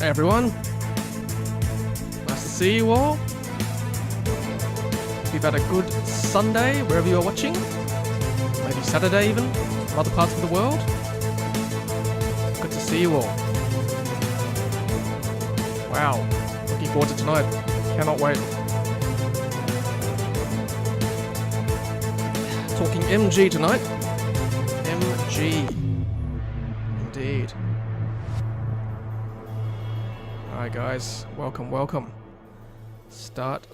Hey everyone, nice to see you all. You've had a good Sunday wherever you're watching, maybe Saturday even, from other parts of the world. Good to see you all. Wow, looking forward to tonight, cannot wait. Talking MG tonight, MG, indeed. Alright guys, welcome. Start.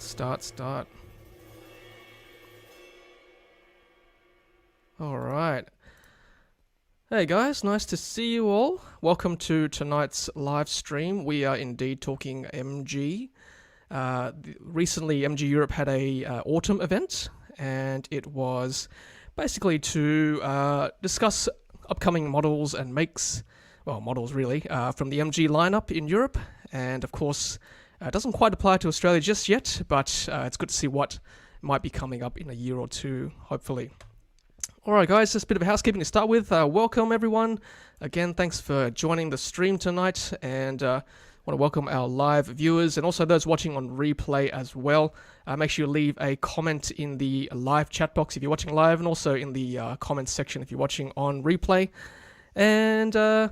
Alright. Hey guys, nice to see you all. Welcome to tonight's live stream. We are indeed talking MG. Recently, MG Europe had a autumn event, and it was basically to discuss upcoming models and makes, well, models really, from the MG lineup in Europe. And of course, it doesn't quite apply to Australia just yet, but it's good to see what might be coming up in a year or two, hopefully. Alright guys, just a bit of housekeeping to start with. Welcome everyone. Again, thanks for joining the stream tonight, and want to welcome our live viewers and also those watching on replay as well. Make sure you leave a comment in the live chat box if you're watching live, and also in the comments section if you're watching on replay. And I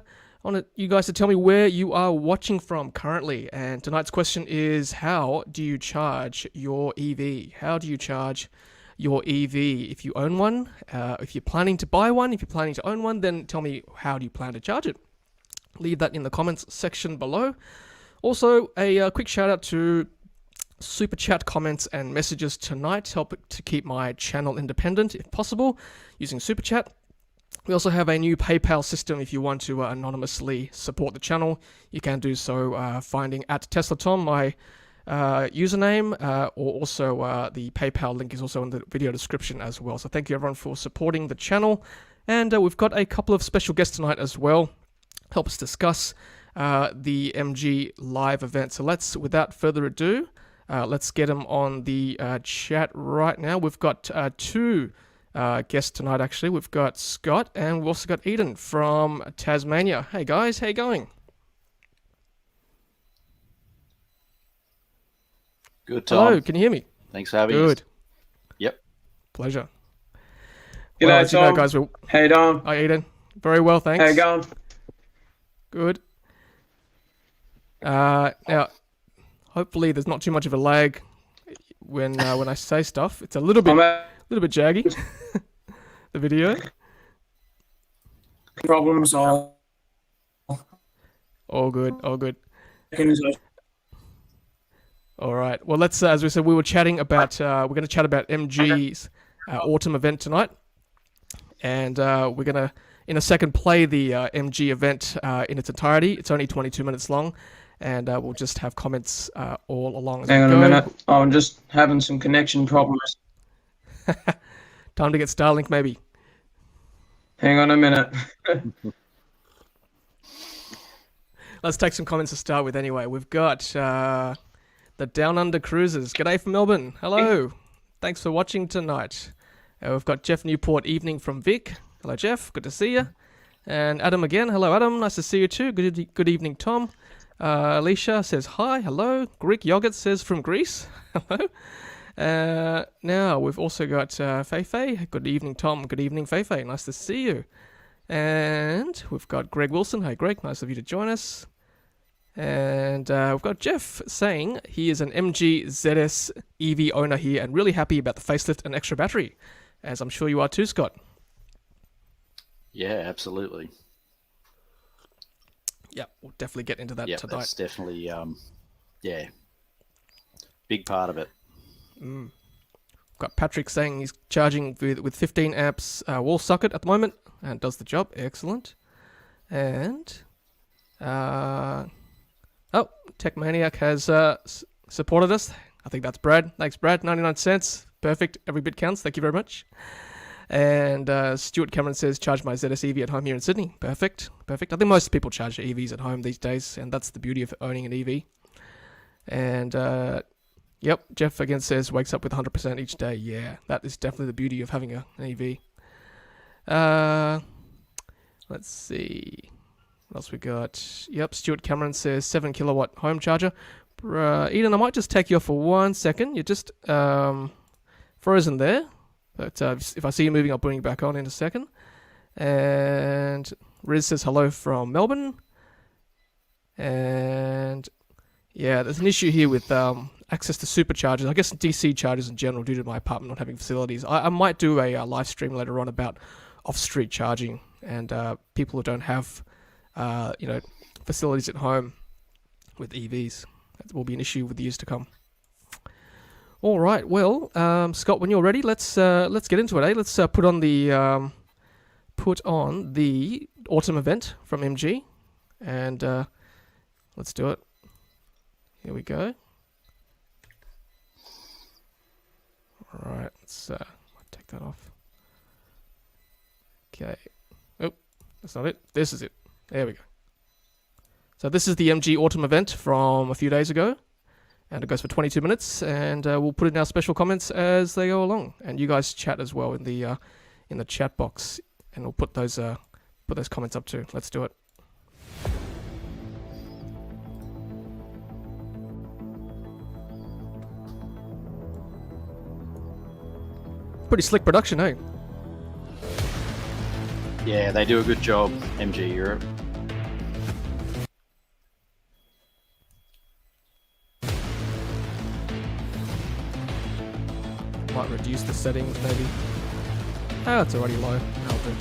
want you guys to tell me where you are watching from currently. And tonight's question is, how do you charge your EV? How do you charge your EV? If you own one, if you're planning to buy one, if you're planning to own one, then tell me, how do you plan to charge it? Leave that in the comments section below. Also, a quick shout out to super chat comments and messages tonight. Help to keep my channel independent if possible using super chat. We also have a new PayPal system. If you want to anonymously support the channel, you can do so finding @TeslaTom, my username, or also the PayPal link is also in the video description as well. So thank you everyone for supporting the channel. And we've got a couple of special guests tonight as well. Help us discuss the MG live event. So without further ado, let's get them on the chat right now. We've got two guests tonight actually. We've got Scott and we've also got Eden from Tasmania. Hey guys, how you going? Good, Tom. Hello, can you hear me? Thanks for having us. Good. Yep. Pleasure. G'day, Well, as you know, Tom. guys, How you doing? Hi Eden. Very well, thanks. How you going? Good. Now, hopefully there's not too much of a lag when I say stuff. It's a little bit jaggy, the video. Problems are All good. All right. Well, let's, as we said, we were chatting about, we're going to chat about MG's autumn event tonight. And we're going to, in a second, play the MG event in its entirety. It's only 22 minutes long. And we'll just have comments all along as we go. Hang on a minute. I'm just having some connection problems. Time to get Starlink, maybe. Hang on a minute. Let's take some comments to start with anyway. We've got the Down Under Cruisers. G'day from Melbourne. Hello. Thanks for watching tonight. We've got Jeff Newport Evening from Vic. Hello, Jeff. Good to see you. And Adam again. Hello, Adam. Nice to see you too. Good evening, Tom. Alicia says hi. Hello. Greek Yogurt says from Greece. Hello. Now, we've also got Feifei. Good evening, Tom. Good evening, Feifei. Nice to see you. And we've got Greg Wilson. Hey, Greg. Nice of you to join us. And we've got Jeff saying he is an MG ZS EV owner here and really happy about the facelift and extra battery, as I'm sure you are too, Scott. Yeah, absolutely. Yeah, we'll definitely get into that tonight. That's definitely, big part of it. Got Patrick saying he's charging with 15 amps wall socket at the moment and does the job. Excellent. And Tech Maniac has supported us. I think that's Brad. Thanks, Brad. 99 cents. Perfect. Every bit counts. Thank you very much. And Stuart Cameron says, charge my ZS EV at home here in Sydney. Perfect. I think most people charge their EVs at home these days, and that's the beauty of owning an EV. And yep, Jeff again says, wakes up with 100% each day. Yeah, that is definitely the beauty of having an EV. Let's see. What else we got? Yep, Stuart Cameron says 7 kilowatt home charger. Eden, I might just take you off for 1 second. You're just frozen there. But if I see you moving, I'll bring you back on in a second. And Riz says hello from Melbourne. And yeah, there's an issue here with access to superchargers. I guess DC chargers in general, due to my apartment not having facilities. I might do a live stream later on about off-street charging and people who don't have facilities at home with EVs. That will be an issue with the years to come. All right, well, Scott, when you're ready, let's get into it. Let's put on the autumn event from MG, and let's do it. Here we go. All right, let's take that off. Okay. Oh, that's not it. This is it. There we go. So this is the MG Autumn event from a few days ago, and it goes for 22 minutes, and we'll put in our special comments as they go along, and you guys chat as well in the chat box, and we'll put those comments up too. Let's do it. Pretty slick production, eh? Yeah, they do a good job, MG Europe. Might reduce the settings, maybe. Oh, it's already low. That'll do.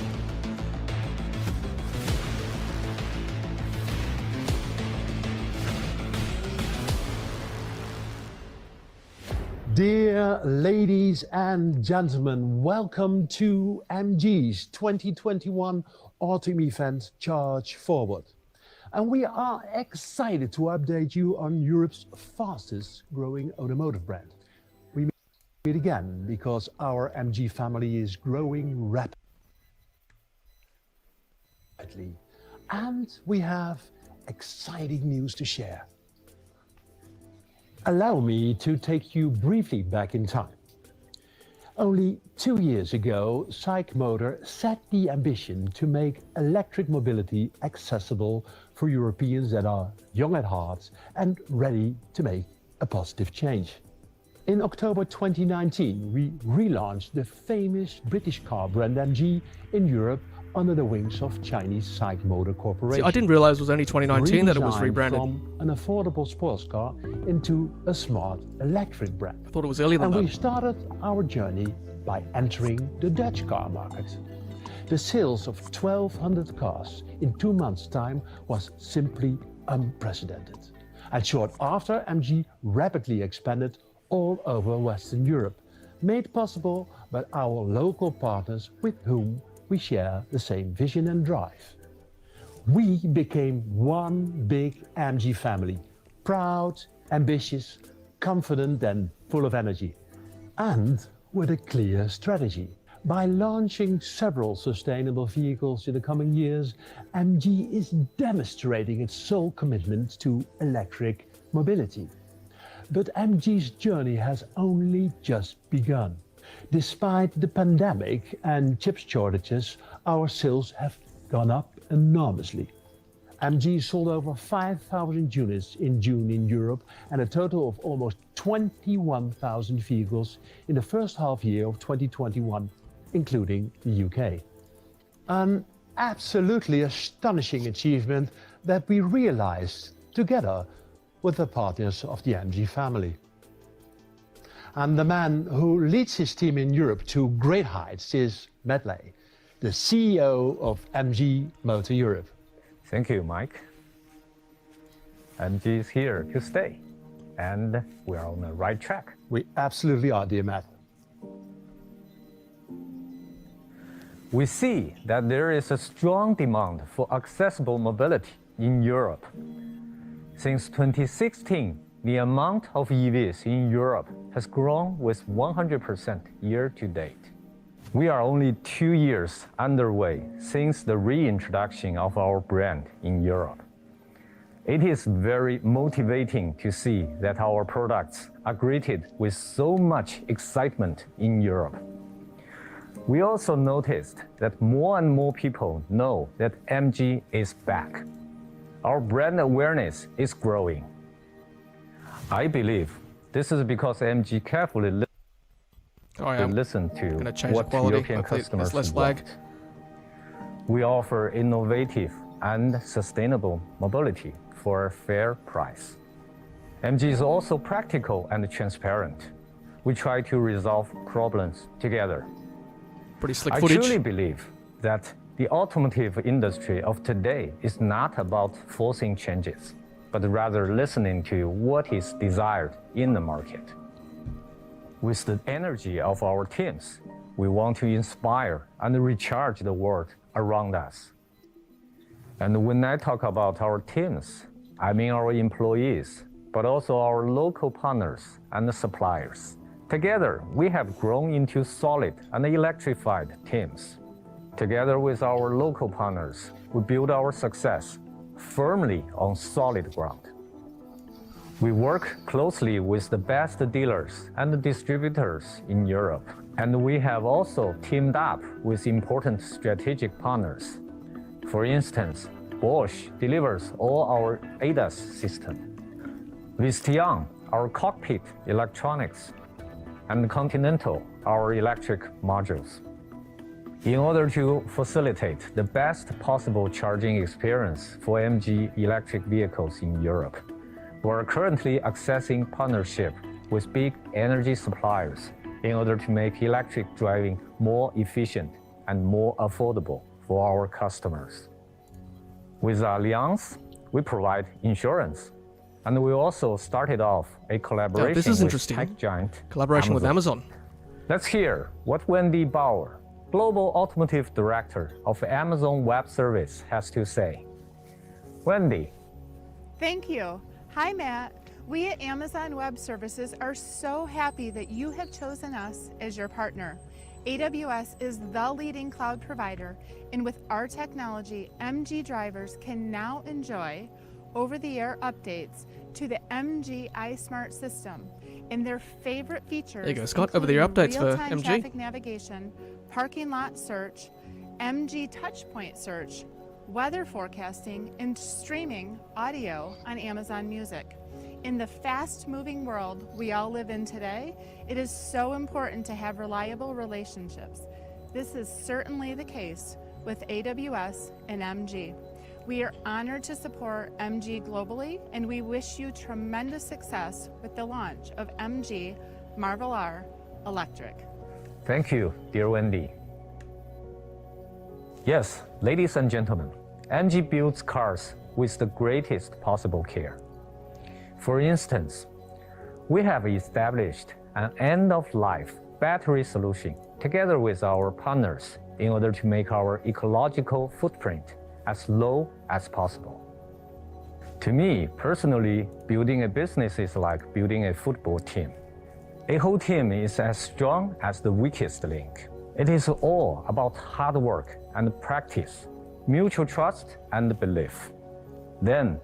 Dear ladies and gentlemen, welcome to MG's 2021 Autumn Event Charge Forward. And we are excited to update you on Europe's fastest growing automotive brand. We meet again because our MG family is growing rapidly. And we have exciting news to share. Allow me to take you briefly back in time. Only 2 years ago, SAIC Motor set the ambition to make electric mobility accessible for Europeans that are young at heart and ready to make a positive change. In October 2019, we relaunched the famous British car brand MG in Europe under the wings of Chinese SAIC Motor Corporation. See, I didn't realize it was only 2019 that it was rebranded. From an affordable sports car into a smart electric brand. I thought it was earlier than and that. we started our journey by entering the Dutch car market. The sales of 1,200 cars in 2 months' time was simply unprecedented. And short after, MG rapidly expanded all over Western Europe, made possible by our local partners with whom we share the same vision and drive. We became one big MG family, proud, ambitious, confident and full of energy, and with a clear strategy. By launching several sustainable vehicles in the coming years, MG is demonstrating its sole commitment to electric mobility. But MG's journey has only just begun. Despite the pandemic and chip shortages, our sales have gone up enormously. MG sold over 5,000 units in June in Europe and a total of almost 21,000 vehicles in the first half year of 2021, including the UK. An absolutely astonishing achievement that we realized together with the partners of the MG family. And the man who leads his team in Europe to great heights is Matt Lay, the CEO of MG Motor Europe. Thank you, Mike. MG is here to stay, and we are on the right track. We absolutely are, dear Matt. We see that there is a strong demand for accessible mobility in Europe. Since 2016, the amount of EVs in Europe has grown with 100% year to date. We are only 2 years underway since the reintroduction of our brand in Europe. It is very motivating to see that our products are greeted with so much excitement in Europe. We also noticed that more and more people know that MG is back Our brand awareness is growing. I believe this is because MG carefully Oh, yeah. listen Gonna to change what the quality. European Hopefully customers there's less lag. want. We offer innovative and sustainable mobility for a fair price. MG is also practical and transparent. We try to resolve problems together. Pretty slick I footage. truly believe that the automotive industry of today is not about forcing changes, but rather listening to what is desired in the market. With the energy of our teams, we want to inspire and recharge the world around us. And when I talk about our teams, I mean our employees, but also our local partners and suppliers. Together, we have grown into solid and electrified teams. Together with our local partners, we build our success firmly on solid ground. We work closely with the best dealers and distributors in Europe, and we have also teamed up with important strategic partners. For instance, Bosch delivers all our ADAS system. Visteon, our cockpit electronics, and Continental, our electric modules. In order to facilitate the best possible charging experience for MG electric vehicles in Europe, we are currently accessing partnership with big energy suppliers in order to make electric driving more efficient and more affordable for our customers. With Allianz, we provide insurance, and we also started off a collaboration this is with interesting. tech giant Collaboration with Amazon. Let's hear what Wendy Bauer, Global Automotive Director of Amazon Web Service, has to say. Wendy. Thank you. Hi, Matt. We at Amazon Web Services are so happy that you have chosen us as your partner. AWS is the leading cloud provider, and with our technology, MG drivers can now enjoy over-the-air updates to the MG iSmart system and their favorite features. There you go, Scott. Over-the-air updates for real-time MG. traffic navigation, parking lot search, MG touchpoint search, weather forecasting, and streaming audio on Amazon Music. In the fast-moving world we all live in today, it is so important to have reliable relationships. This is certainly the case with AWS and MG. We are honored to support MG globally, and we wish you tremendous success with the launch of MG Marvel R Electric. Thank you, dear Wendy. Yes, ladies and gentlemen, MG builds cars with the greatest possible care. For instance, we have established an end-of-life battery solution together with our partners in order to make our ecological footprint as low as possible. To me, personally, building a business is like building a football team. A whole team is as strong as the weakest link. It is all about hard work and practice, mutual trust and belief. Then,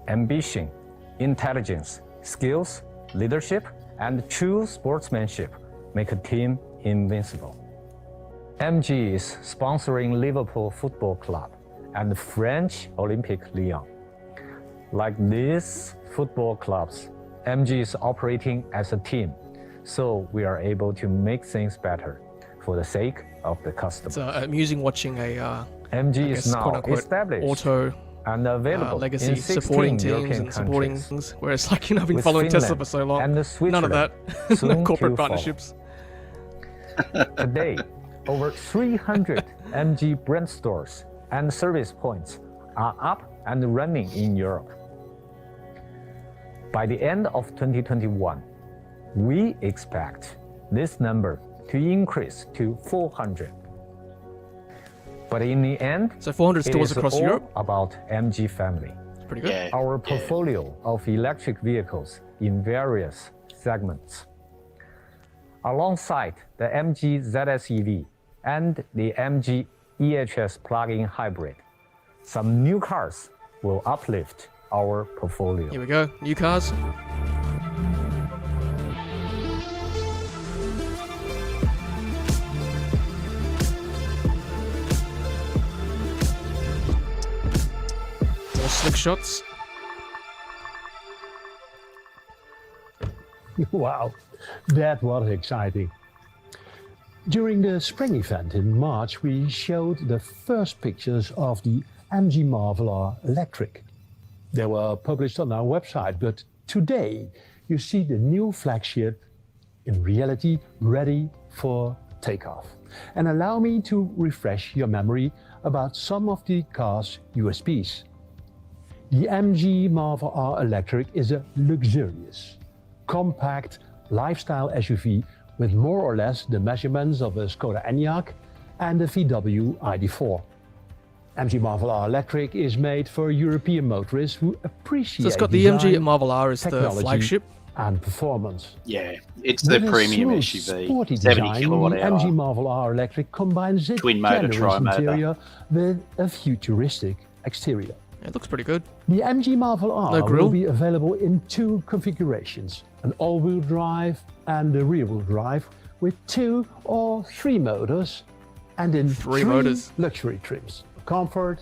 ambition, intelligence, skills, leadership, and true sportsmanship make a team invincible. MG is sponsoring Liverpool Football Club and French Olympic Lyon. Like these football clubs, MG is operating as a team, so we are able to make things better for the sake of the customer. It's amusing watching a MG is now quote-unquote established auto and available legacy in 16 supporting teams European and supporting countries. things. Whereas, like, I've been With following Tesla Finland for so long. and None of Switzerland that. soon No to corporate follow. partnerships. Today, over 300 MG brand stores and service points are up and running in Europe. By the end of 2021, we expect this number to increase to 400. But in the end, So 400 it stores is across all Europe. about MG family. Pretty good. Yeah. Our portfolio of electric vehicles in various segments. Alongside the MG ZS EV and the MG EHS plug-in hybrid, some new cars will uplift our portfolio. Here we go. New cars. More slick shots. Wow, that was exciting. During the spring event in March, we showed the first pictures of the MG Marvel R Electric. They were published on our website, but today you see the new flagship in reality ready for takeoff. And allow me to refresh your memory about some of the car's USPs. The MG Marvel R Electric is a luxurious, compact lifestyle SUV with more or less the measurements of a Skoda Enyaq and a VW ID4. MG Marvel R Electric is made for European motorists who appreciate So it's got the design, MG Marvel R as the technology, flagship. and performance. Yeah, it's the With a premium smooth, SUV. sporty 70 design, kilowatt the hour. MG Marvel R Electric combines its Twin motor, generous tri-motor. interior with a futuristic exterior. It looks pretty good. The MG Marvel R No grille? will be available in two configurations, an all-wheel drive and a rear-wheel drive with 2 or 3 motors and in Three 3 motors. luxury trims: comfort,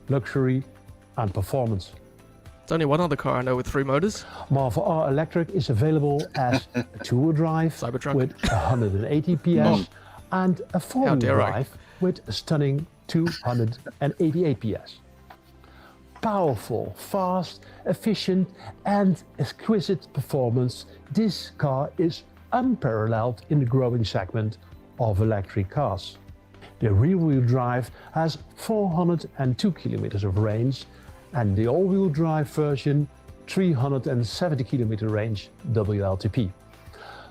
luxury and performance. It's only one other car I know with 3 motors. Marvel R Electric is available as a two-wheel drive Cybertruck. with 180 PS and a four-wheel dare I. drive with a stunning 288 PS. Powerful, fast, efficient and exquisite performance, this car is unparalleled in the growing segment of electric cars. The rear-wheel drive has 402 kilometers of range and the all-wheel drive version 370 kilometer range WLTP.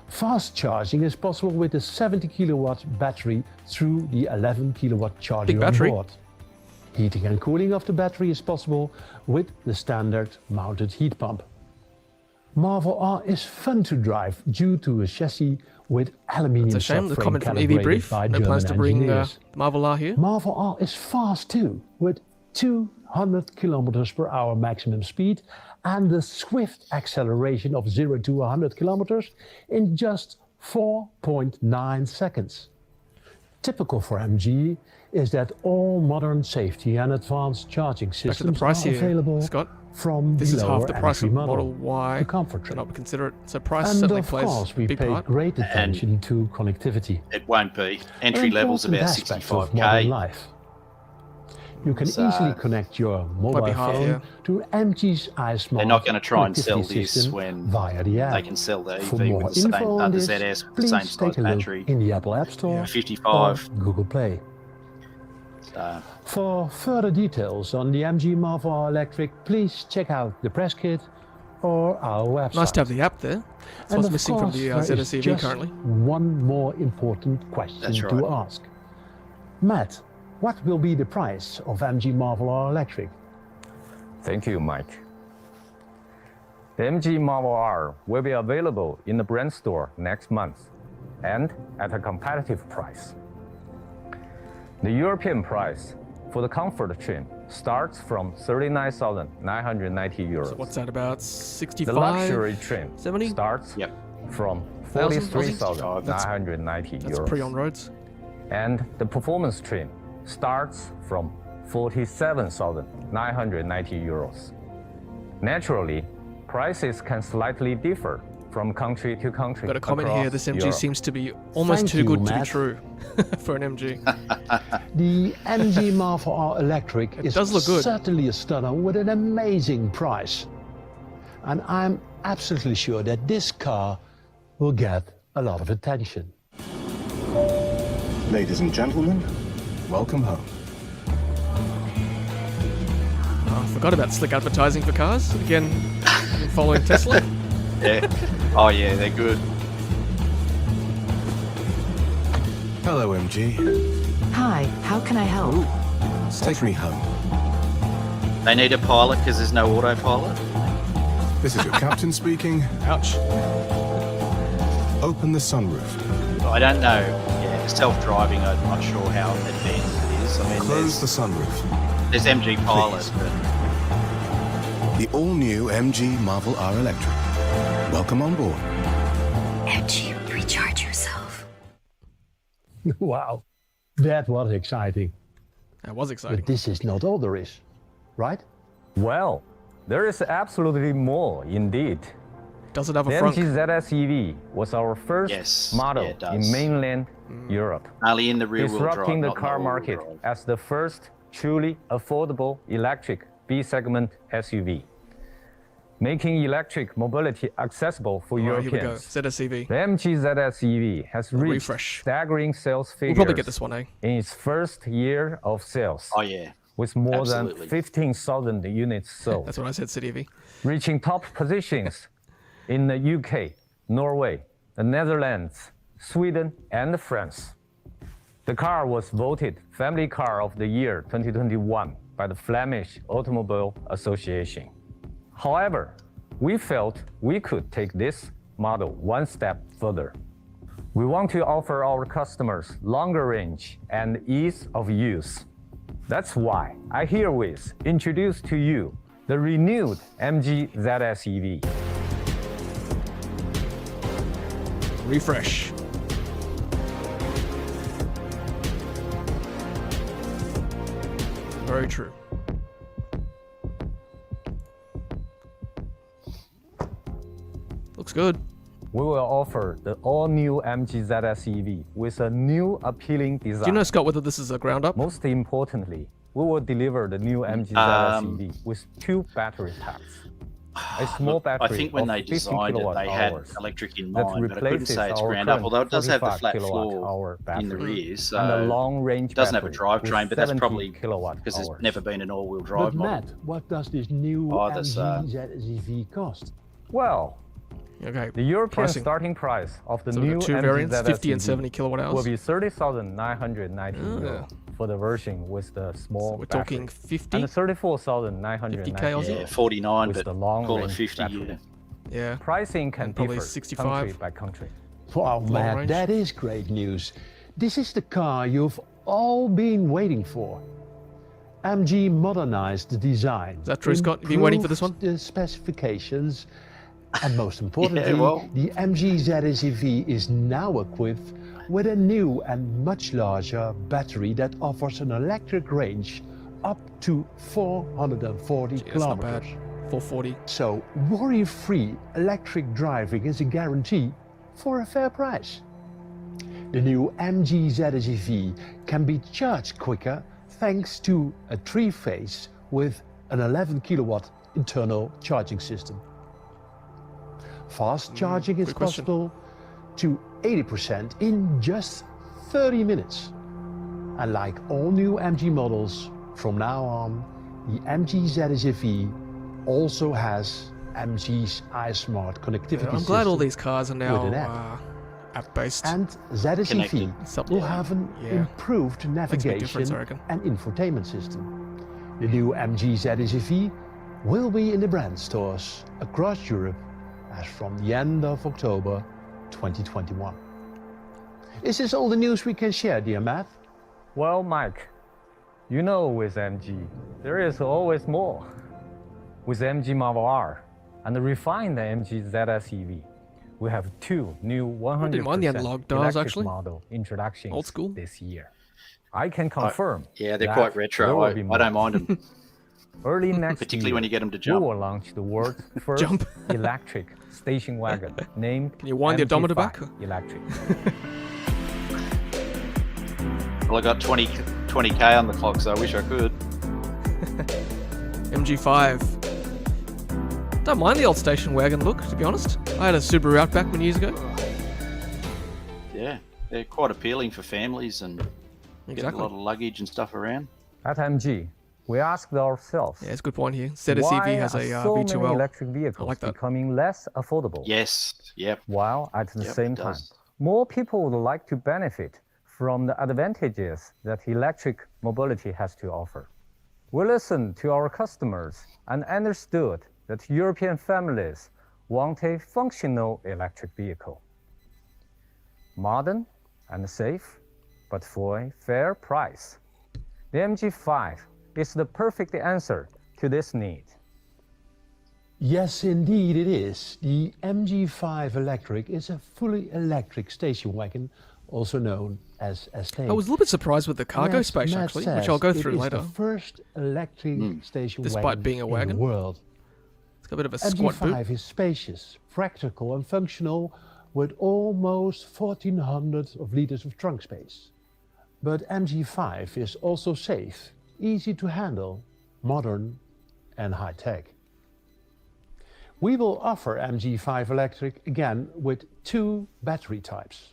Fast charging is possible with a 70 kilowatt battery through the 11 kilowatt charger Big battery. on board. Heating and cooling of the battery is possible with the standard mounted heat pump. Marvel R is fun to drive due to a chassis with aluminium It's a shame the subframe comment from EV calibrated Brief. by No plans to German bring engineers. Marvel R here. Marvel R is fast too, with 200 kilometers per hour maximum speed and a swift acceleration of 0 to 100 kilometers in just 4.9 seconds. Typical for MG is that all modern safety and advanced charging Back to the systems price are here, available Scott. from This the is lower half the price entry of Model the Y. comfort Do trim. not consider it. So price And certainly of plays course, a we big pay part. great attention to connectivity. It won't be. Entry An level's important about aspect of modern 65k. life. You can So- easily connect your mobile be half, phone yeah. to MG's iSmart They're not going to try and sell connectivity this system when via the app. they can sell the For EV more with the same, info on the this, ZS with the please same take size a look battery. in the Apple App Store or 55. Google Play. So, For further details on the MG Marvel R Electric, please check out the press kit or our website. Nice to have the app there. That's And what's of missing from course, the there is ZS EV just currently. one more important question That's to right. ask. Matt, what will be the price of MG Marvel R Electric? Thank you, Mike. The MG Marvel R will be available in the brand store next month and at a competitive price. The European price for the comfort trim starts from 39,990 euros. So what's that, about The 65? luxury trim 70? starts Yep. from Thousand Aussie? 43,990 That's euros. pre-on roads. And the performance trim starts from 47,990 euros. Naturally, prices can slightly differ from country to country. Got a comment here. This MG Europe. seems to be almost Thank too you, good to be Matt. true for an MG. The MG Marvel R Electric is does look good. certainly a stunner with an amazing price. And I'm absolutely sure that this car will get a lot of attention. Ladies and gentlemen, welcome home. Oh, I forgot about slick advertising for cars. Again, following Tesla. yeah. Oh, yeah, they're good. Hello, MG. Hi, how can I help? Take me home. They need a pilot because there's no autopilot. This is your captain speaking. Ouch. Open the sunroof. I don't know. Yeah, self-driving, I'm not sure how advanced it is. I mean, Close the sunroof. there's MG Pilot, but The all-new MG Marvel R Electric. Welcome on board. Edgy, recharge yourself. Wow, that was exciting. That was exciting. But this is not all there is, right? Well, there is absolutely more indeed. Does it have a The front? MG ZS EV was our first Yes, model yeah, it does. in mainland Europe, Only in the rear-wheel drive, disrupting the not in car all-wheel market drive. as the first truly affordable electric B-segment SUV, making electric mobility accessible for All right, here we go. Europeans. ZSEV. The MG ZS EV has reached refresh. staggering sales We'll figures probably get this one, eh? in its first year of sales, Oh yeah, with more absolutely. than 15,000 units sold, That's what I said, City EV. reaching top positions in the UK, Norway, the Netherlands, Sweden, and France. The car was voted Family Car of the Year 2021 by the Flemish Automobile Association. However, we felt we could take this model one step further. We want to offer our customers longer range and ease of use. That's why I herewith introduce to you the renewed MG ZS EV. Refresh. Very true. Looks good. We will offer the all-new MG ZS EV with a new appealing design. Do you know, Scott, whether this is a ground up? Most importantly, we will deliver the new MG ZS EV with 2 battery packs. A small battery I think when of they 50 designed it, they had kilowatt-hours electric in that mind, but I couldn't replaces say it's our ground up, current although it does have the 45 flat kilowatt-hour floor in the battery rear, and a so long-range it doesn't have a battery with drivetrain, but that's 70 probably kilowatt because there's hours. never been an all-wheel But drive model. Matt, what does this new Oh, that's, MG ZS cost? Well, Okay. the European Pricing. starting price of the So we've new got two MG variants, ZS 50 and EV 70 kilowatt will hours. be 30,990 Oh. euro for the version with the small So we're battery, talking 50? and 34,990 50K Aussie? Yeah, euro 49, with but the long call it range 50, battery. yeah. Yeah. Pricing can And probably differ 65. country by country. Wow, Matt, range. that is great news. This is the car you've all been waiting for. MG modernized the design. Is that true, Scott? You've been waiting for this one? improved the specifications, and most importantly, well. the MG ZS EV is now equipped with a new and much larger battery that offers an electric range up to 440 Gee, that's not bad. kilometers. 440. So worry-free electric driving is a guarantee for a fair price. The new MG ZS EV can be charged quicker thanks to a 3-phase with an 11 kilowatt internal charging system. Fast charging is good question. possible to 80% in just 30 minutes. And like all new MG models, from now on, the MG ZS EV also has MG's iSmart connectivity Yeah, I'm glad all system these cars are now with an app. app-based. And ZS EV Connected. Something. will have an Yeah. improved Makes a big difference, navigation I reckon. and infotainment system. The new MG ZS EV will be in the brand stores across Europe as from the end of October 2021. Is this all the news we can share, dear Matt? Well, Mike, you know with MG, there is always more. With MG Marvel R and the refined MG ZS EV, we have 2 new 100% didn't mind the analog dials, electric actually. model introductions Old school. this year. I can confirm. Yeah, they're that quite there retro. will be I more. don't mind them. Early next Particularly year, when you get 'em to we jump. will launch the world's first Jump. electric station wagon named Can you wind the odometer back? MG5 Electric. Well, I got 20K on the clock, so I wish I could. MG5. Don't mind the old station wagon look, to be honest. I had a Subaru Outback many years ago. Yeah, they're quite appealing for families and get a Exactly. lot of luggage and stuff around. At MG, we asked ourselves, Yeah, it's a good point here. ZS why EV has are a so many V12. electric vehicles like that. becoming less affordable? Yes, yep. While at the Yep, same it time, does. more people would like to benefit from the advantages that electric mobility has to offer. We listened to our customers and understood that European families want a functional electric vehicle. Modern and safe, but for a fair price. The MG5 is the perfect answer to this need. Yes, indeed it is. The MG5 Electric is a fully electric station wagon also known as SAIC. I was a little bit surprised with the cargo And as space, Matt actually, says, which I'll go it through is later. the first electric station Despite wagon being a in wagon. the world. It's got a bit of a squat boot. MG5 is spacious, practical and functional with almost 1400 liters of trunk space. But MG5 is also safe, easy to handle, modern and high-tech. We will offer MG5 Electric again with two battery types.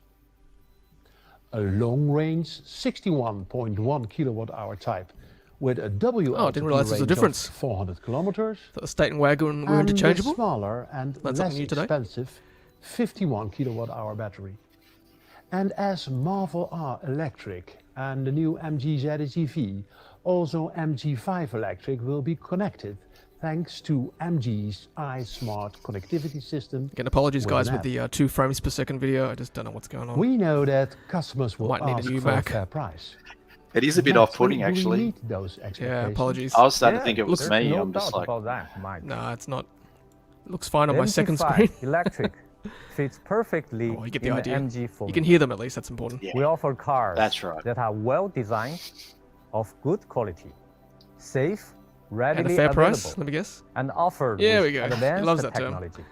A long-range 61.1 kilowatt-hour type with a WLTP Oh, I didn't realize there's a range difference. of 400 kilometers. The State and Wagon were And the interchangeable. smaller and That's less something new today. expensive 51 kilowatt-hour battery. And as Marvel R Electric and the new MG ZS EV, also MG5 Electric will be connected thanks to MG's iSmart connectivity system. Again, apologies, with guys, an with app. the 2 frames per second video. I just don't know what's going on. We know that customers will Might need a ask new for Mac. a fair price. It is a bit But off-putting, do we actually. meet those Yeah, expectations? apologies. I was starting to think it was there's me. No I'm just doubt like, about that, Mike. No, it's not. It looks fine on The my second MG5 screen. Electric fits perfectly Oh, you get the in idea. the MG formula. You can hear them at least, that's important. yeah, We offer cars That's right. that are well designed, of good quality, safe, And readily a fair available, price, let me guess. and offered Yeah, with we go. He advanced loves that term. technology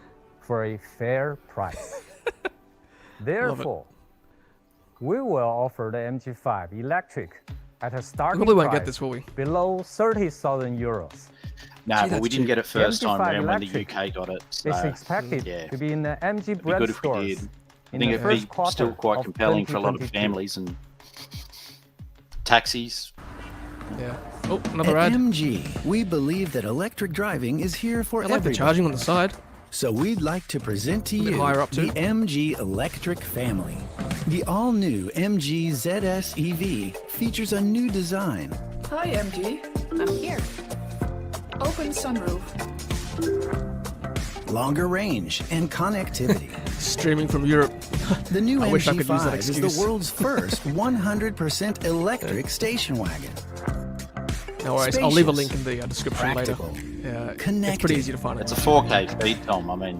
for a fair price. Therefore, we will offer the MG5 Electric at a starting Probably won't price get this, will we? below 30,000 euros. no, Gee, but that's we didn't cheap. get it first time MG5 around when the Electric UK got it. So It's expected yeah. to be in the MG it'd be brand good if we stores did. I in think the it'd first be quarter still quite of compelling for a lot of 2022. families and taxis. Yeah. Oh, another At ad. MG, we believe that electric driving is here for I like the everybody. charging on the side. So we'd like to present to bit you higher up the too. MG Electric family. The all-new MG ZS EV features a new design, Hi, MG. I'm here. Open sunroof. longer range, and connectivity. Streaming from Europe. The new I wish I could use that MG5 is excuse. the world's first 100% electric station wagon. No worries. I'll leave a Spacious, link in the description practical, later. Yeah, it's connected. pretty easy to find it. It's a 4K feed, Tom. I mean,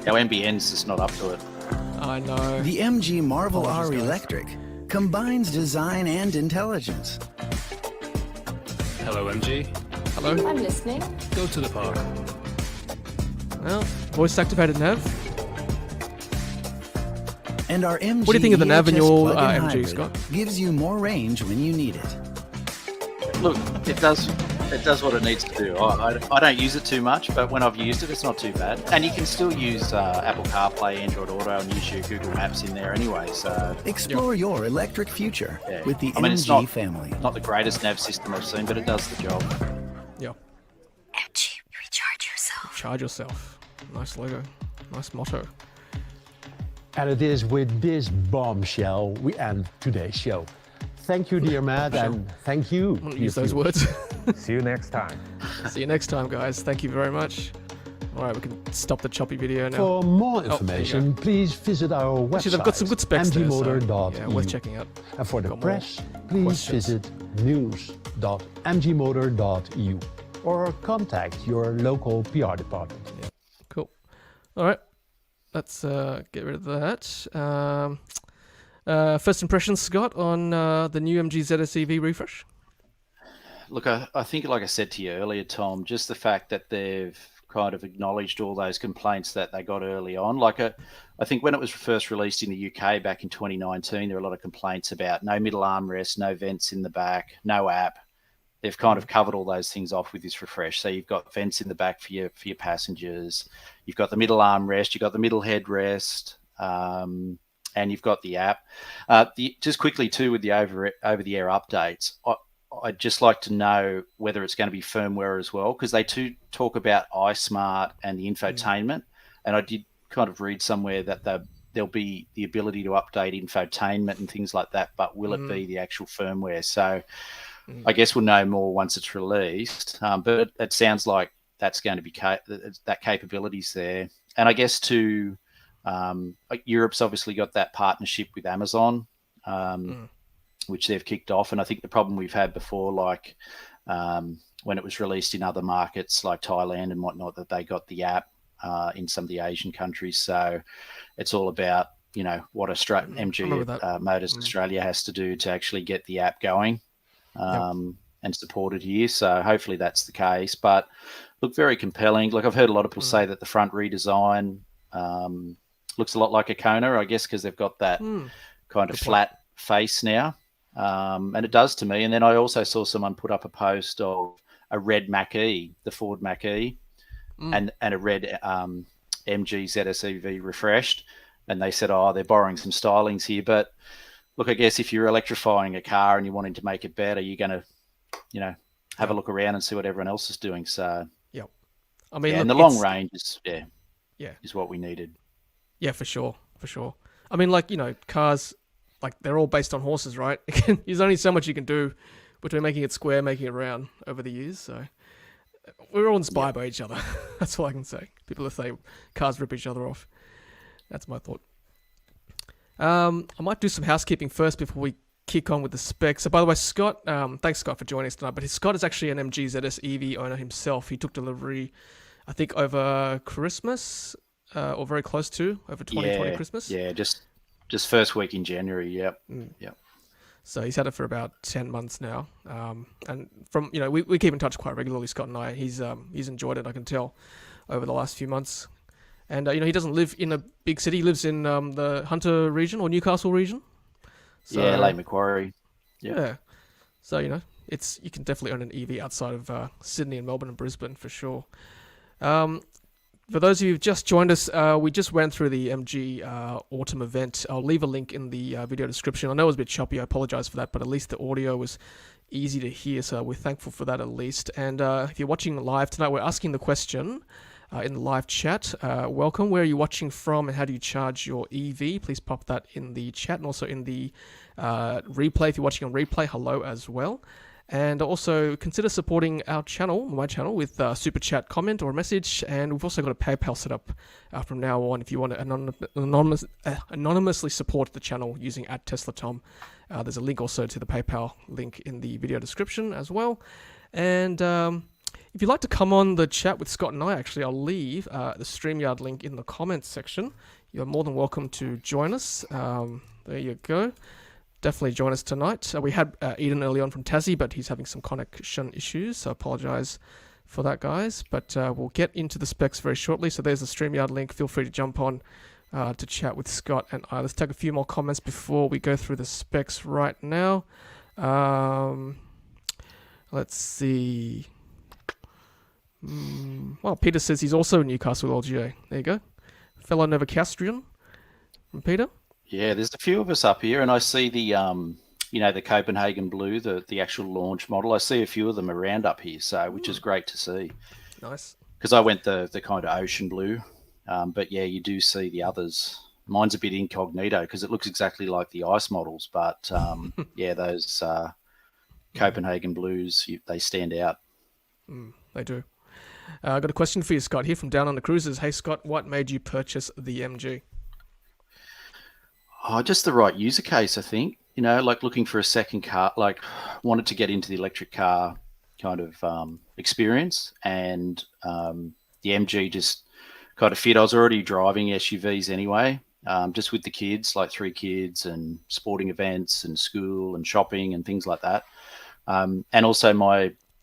our NBN's just not up to it. I know. The MG Marvel R Apologies, guys. Electric combines design and intelligence. Hello, MG. Hello. I'm listening. Go to the park. Well, voice activated nav. And our MG What do you think of the nav in EHS your plug-in MG, hybrid Scott? gives you more range when you need it. Look, it does what it needs to do. I don't use it too much, but when I've used it, it's not too bad. And you can still use Apple CarPlay, Android Auto, and use your Google Maps in there anyway. So Explore your electric future Yeah. with the I mean, it's MG not- family. not the greatest nav system I've seen, but it does the job. Yeah. MG, recharge yourself. Charge yourself. Nice logo. Nice motto. And it is with this bombshell we end today's show. Thank you, dear Matt, and thank you. I want to dear use those viewers. words. See you next time. See you next time, guys. Thank you very much. All right, we can stop the choppy video now. For more there you information, please visit our website, Actually, they've got some good specs there, so mgmotor.eu. yeah, worth checking out. And for the Got more press, please questions. visit news.mgmotor.eu or contact your local PR department. Cool. All right, let's get rid of that. First impressions, Scott, on the new MG ZS EV refresh? Look, I think, like I said to you earlier, Tom, just the fact that they've kind of acknowledged all those complaints that they got early on. Like, I think when it was first released in the UK back in 2019, there were a lot of complaints about no middle armrest, no vents in the back, no app. They've kind of covered all those things off with this refresh. So you've got vents in the back for your passengers. You've got the middle armrest. You've got the middle headrest. And you've got the app. Just quickly too, with the over-the-air updates, I'd just like to know whether it's going to be firmware as well, because they too talk about iSmart and the infotainment. And I did kind of read somewhere that there'll be the ability to update infotainment and things like that, but will it be the actual firmware? So I guess we'll know more once it's released. But it sounds like that's going to be that capability's there. And I guess too, Europe's obviously got that partnership with Amazon, which they've kicked off. And I think the problem we've had before, like when it was released in other markets like Thailand and whatnot, that they got the app in some of the Asian countries. So it's all about what MG remember that. Motors Australia has to do to actually get the app going and supported here. So hopefully that's the case. But look, very compelling. Like I've heard a lot of people say that the front redesign looks a lot like a Kona, I guess, because they've got that kind of flat face now. And it does to me. And then I also saw someone put up a post of a red Mach-E, the Ford Mach-E, and a red MG ZS-EV refreshed. And they said, they're borrowing some stylings here. But look, I guess if you're electrifying a car and you're wanting to make it better, you're going to, have a look around and see what everyone else is doing. So, I mean, and the long range is, is what we needed. Yeah, for sure. I mean, cars, they're all based on horses, right? There's only so much you can do between making it square, making it round over the years. So we're all inspired by each other. That's all I can say. People that say cars rip each other off. That's my thought. I might do some housekeeping first before we kick on with the specs. So by the way, Scott, thanks Scott for joining us tonight, but Scott is actually an MG ZS EV owner himself. He took delivery, I think, over Christmas, or very close to, over 2020 Christmas. Yeah, just first week in January, yep. So he's had it for about 10 months now. And from, we keep in touch quite regularly, Scott and I. He's enjoyed it, I can tell, over the last few months. And, he doesn't live in a big city. He lives in the Hunter region or Newcastle region. So, Lake Macquarie. Yeah. So, you can definitely own an EV outside of Sydney and Melbourne and Brisbane for sure. For those of you who've just joined us, we just went through the MG Autumn event. I'll leave a link in the video description. I know it was a bit choppy. I apologize for that, but at least the audio was easy to hear, so we're thankful for that at least. And if you're watching live tonight, we're asking the question in the live chat. Welcome. Where are you watching from and how do you charge your EV? Please pop that in the chat and also in the replay. If you're watching on replay, hello as well. And also consider supporting our channel, my channel, with a super chat comment or a message. And we've also got a PayPal set up from now on if you want to anonymously support the channel using @TeslaTom. There's a link also to the PayPal link in the video description as well. And if you'd like to come on the chat with Scott and I, actually, I'll leave the StreamYard link in the comments section. You're more than welcome to join us. There you go. Definitely join us tonight. We had Eden early on from Tassie, but he's having some connection issues, so I apologize for that, guys. But we'll get into the specs very shortly. So there's the StreamYard link. Feel free to jump on to chat with Scott and I. Let's take a few more comments before we go through the specs right now. Let's see. Well, Peter says he's also in Newcastle LGA. There you go. Fellow Novocastrian from Peter. Yeah, there's a few of us up here, and I see the the Copenhagen Blue, the actual launch model. I see a few of them around up here, so which is great to see. Nice. Because I went the kind of ocean blue, but yeah, you do see the others. Mine's a bit incognito because it looks exactly like the ICE models, but yeah, those Copenhagen Blues, they stand out. They do. I've got a question for you, Scott, here from Down Under Cruises. Hey, Scott, what made you purchase the MG? Oh, just the right user case, I think. Like looking for a second car, like wanted to get into the electric car kind of experience, and the MG just kind of fit. I was already driving SUVs anyway, just with the kids, like 3 kids and sporting events and school and shopping and things like that. And also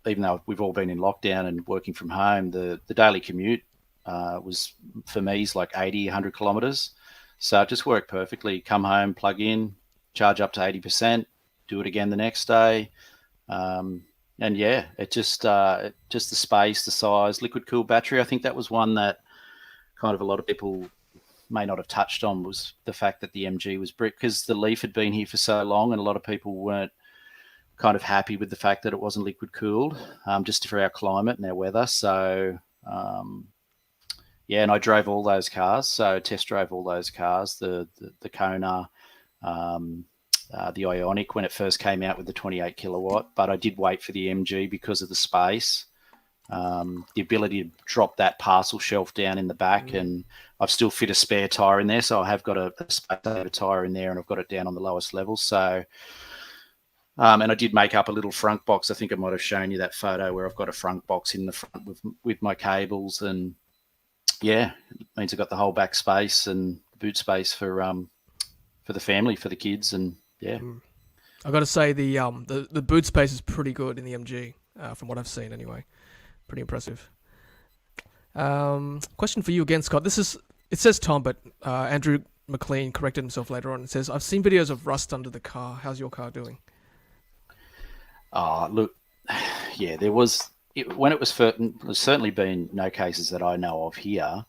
even though we've all been in lockdown and working from home, the daily commute was, for me, is like 80, 100 kilometers. So it just worked perfectly. Come home, plug in, charge up to 80%, do it again the next day. And yeah, it just the space, the size, liquid cooled battery. I think that was one that kind of a lot of people may not have touched on, was the fact that the MG was brick, because the Leaf had been here for so long and a lot of people weren't kind of happy with the fact that it wasn't liquid cooled, just for our climate and our weather. So yeah, and I drove all those cars. So test drove all those cars, the Kona, the Ioniq when it first came out with the 28 kilowatt, but I did wait for the MG because of the space, the ability to drop that parcel shelf down in the back, and I've still fit a spare tire in there. So I have got a space saver tire in there, and I've got it down on the lowest level. So, and I did make up a little front box. I think I might have shown you that photo where I've got a front box in the front with my cables, and yeah, it means I've got the whole back space and boot space for for the family, for the kids, and yeah. I got to say the boot space is pretty good in the MG, from what I've seen anyway. Pretty impressive. Question for you again, Scott. It says Tom, but Andrew McLean corrected himself later on. It says, I've seen videos of rust under the car. How's your car doing? Look, yeah, there was when it was there's certainly been no cases that I know of here,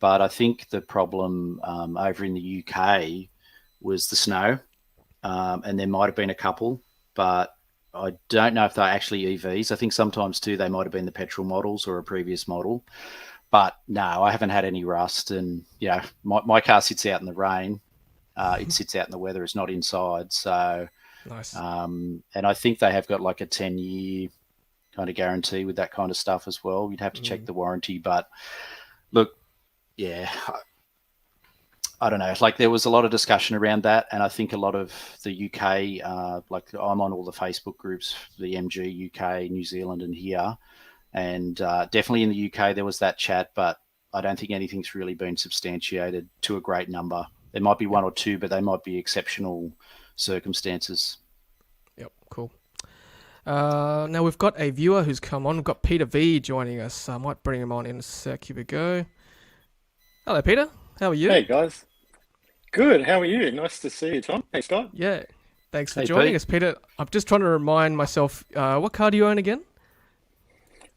but I think the problem over in the UK was the snow, and there might have been a couple, but I don't know if they're actually EVs. I think sometimes too they might have been the petrol models or a previous model, but no, I haven't had any rust. And my car sits out in the rain, it sits out in the weather. It's not inside, so. Nice. And I think they have got like a 10-year kind of guarantee with that kind of stuff as well. You'd have to check the warranty, but look, yeah, I don't know. Like there was a lot of discussion around that, and I think a lot of the UK, like I'm on all the Facebook groups, the MG UK, New Zealand, and here, and definitely in the UK there was that chat, but I don't think anything's really been substantiated to a great number. There might be one or two, but they might be exceptional circumstances. Yep, cool. Now we've got a viewer who's come on. We've got Peter V joining us. I might bring him on in a sec. Here we go. Hello, Peter. How are you? Hey, guys. Good. How are you? Nice to see you, Tom. Hey, Scott. Yeah. Thanks for Hey, joining Pete. us, Peter. I'm just trying to remind myself, what car do you own again?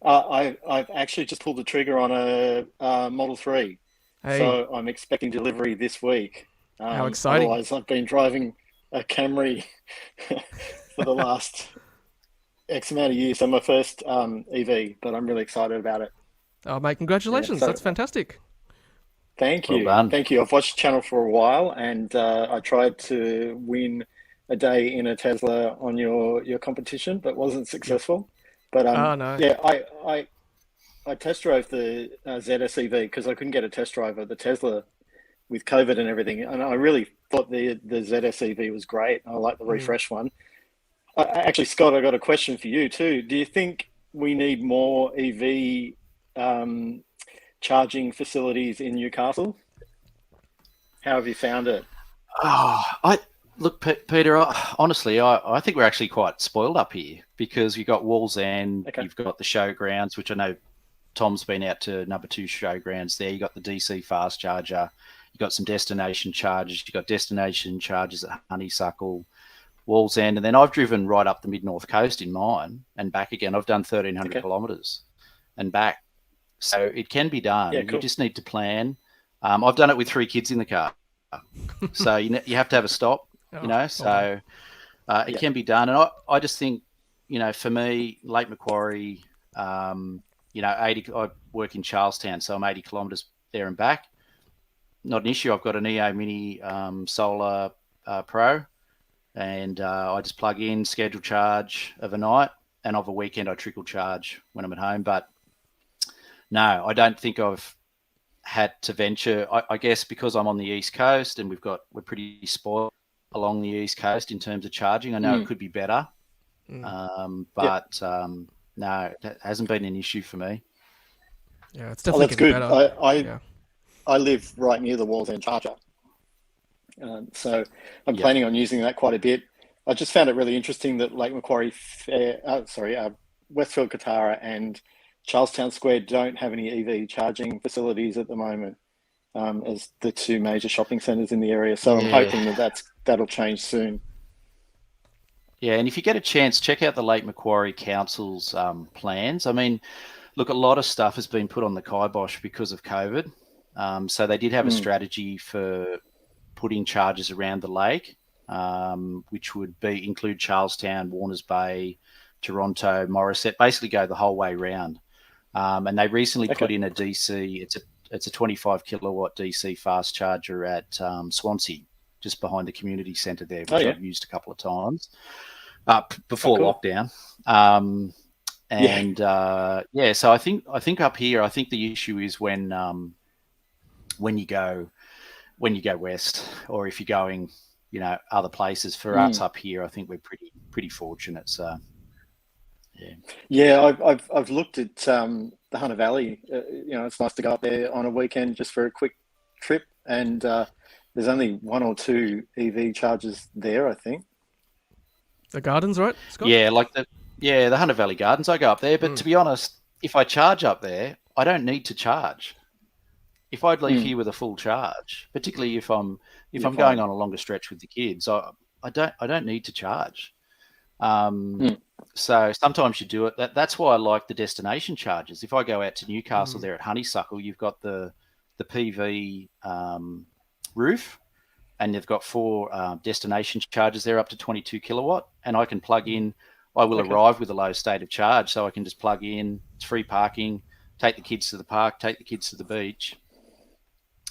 I've actually just pulled the trigger on a Model 3. Hey. So I'm expecting delivery this week. How exciting. Otherwise, I've been driving a Camry for the last X amount of years. So my first EV, but I'm really excited about it. Oh, mate, congratulations. Yeah, so- That's fantastic. Thank Well you. done. Thank you. I've watched the channel for a while, and I tried to win a day in a Tesla on your competition, but wasn't successful. But Oh, no. yeah, I test drove the ZS EV because I couldn't get a test drive of the Tesla with COVID and everything, and I really thought the ZS EV was great. I like the refresh one. Actually, Scott, I got a question for you too. Do you think we need more EV charging facilities in Newcastle? How have you found it? Look, Peter, honestly, I think we're actually quite spoiled up here because you've got Walls End, you've got the showgrounds, which I know Tom's been out to number 2 showgrounds there. You got the DC fast charger, you got some destination chargers, you got destination chargers at Honeysuckle, Walls End, and then I've driven right up the mid-north coast in mine and back again. I've done 1,300 kilometres and back. So it can be done. Yeah, cool. You just need to plan. I've done it with 3 kids in the car. So you have to have a stop, so it can be done. And I just think, for me, Lake Macquarie, 80, I work in Charlestown, so I'm 80 kilometres there and back. Not an issue. I've got an EO Mini Solar Pro, and I just plug in, schedule charge overnight, and of a weekend I trickle charge when I'm at home. But no, I don't think I've had to venture. I guess because I'm on the East Coast and we're pretty spoiled along the East Coast in terms of charging. I know it could be better, but no, it hasn't been an issue for me. Yeah, it's definitely that's getting good. better. I live right near the Walls End charger, so I'm planning on using that quite a bit. I just found it really interesting that Lake Macquarie, Westfield Katara and Charlestown Square don't have any EV charging facilities at the moment, as the 2 major shopping centres in the area. So I'm hoping that'll change soon. Yeah, and if you get a chance, check out the Lake Macquarie Council's plans. I mean, look, a lot of stuff has been put on the kibosh because of COVID. So they did have a strategy for putting charges around the lake, which would include Charlestown, Warners Bay, Toronto, Morisset, basically go the whole way round. And they recently put in a DC. It's a 25 kilowatt DC fast charger at Swansea, just behind the community centre there, which I've used a couple of times before lockdown. So I think up here, I think the issue is when you go west, or if you're going, other places. For us up here, I think we're pretty fortunate. So. Yeah, I've looked at the Hunter Valley. It's nice to go up there on a weekend just for a quick trip, and there's only one or two EV chargers there, I think. The Gardens, right, Scott? Yeah, the Hunter Valley Gardens. I go up there, but to be honest, if I charge up there, I don't need to charge. If I'd leave here with a full charge, particularly if I'm going on a longer stretch with the kids, I don't need to charge. So sometimes you do it. That's why I like the destination charges. If I go out to Newcastle there at Honeysuckle, you've got the PV roof, and they've got 4 destination charges there up to 22 kilowatt, and I can plug in. I will arrive with a low state of charge, so I can just plug in. It's free parking. Take the kids to the park. Take the kids to the beach.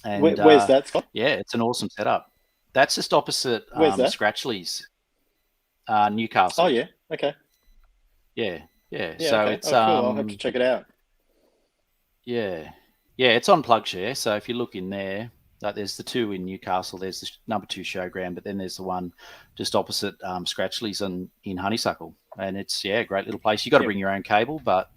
And where's that, Scott? Yeah, it's an awesome setup. That's just opposite Scratchley's, Newcastle. Oh yeah, okay. Yeah. So okay. it's cool. I'll have to check it out. Yeah, it's on PlugShare. So if you look in there, there's the 2 in Newcastle. There's the number 2 showground, but then there's the one just opposite Scratchley's in Honeysuckle, and it's a great little place. You got to bring your own cable, but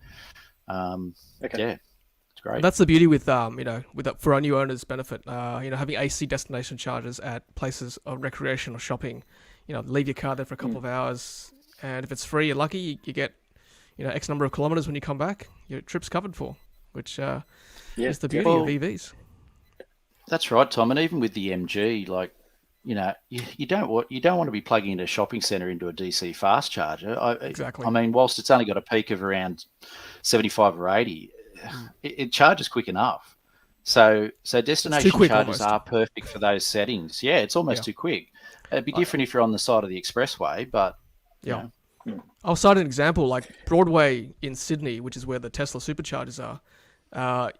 it's great. That's the beauty with for our new owners' benefit. Having AC destination charges at places of recreation or shopping. Leave your car there for a couple of hours, and if it's free, you're lucky. You get X number of kilometers when you come back. Your trip's covered for, which is the beauty of EVs. That's right, Tom. And even with the MG, you don't want to be plugging into a shopping centre into a DC fast charger. Exactly. I mean, whilst it's only got a peak of around 75 or 80, it charges quick enough. So destination chargers are perfect for those settings. Yeah, it's almost too quick. It'd be different if you're on the side of the expressway, but I'll cite an example like Broadway in Sydney, which is where the Tesla superchargers are.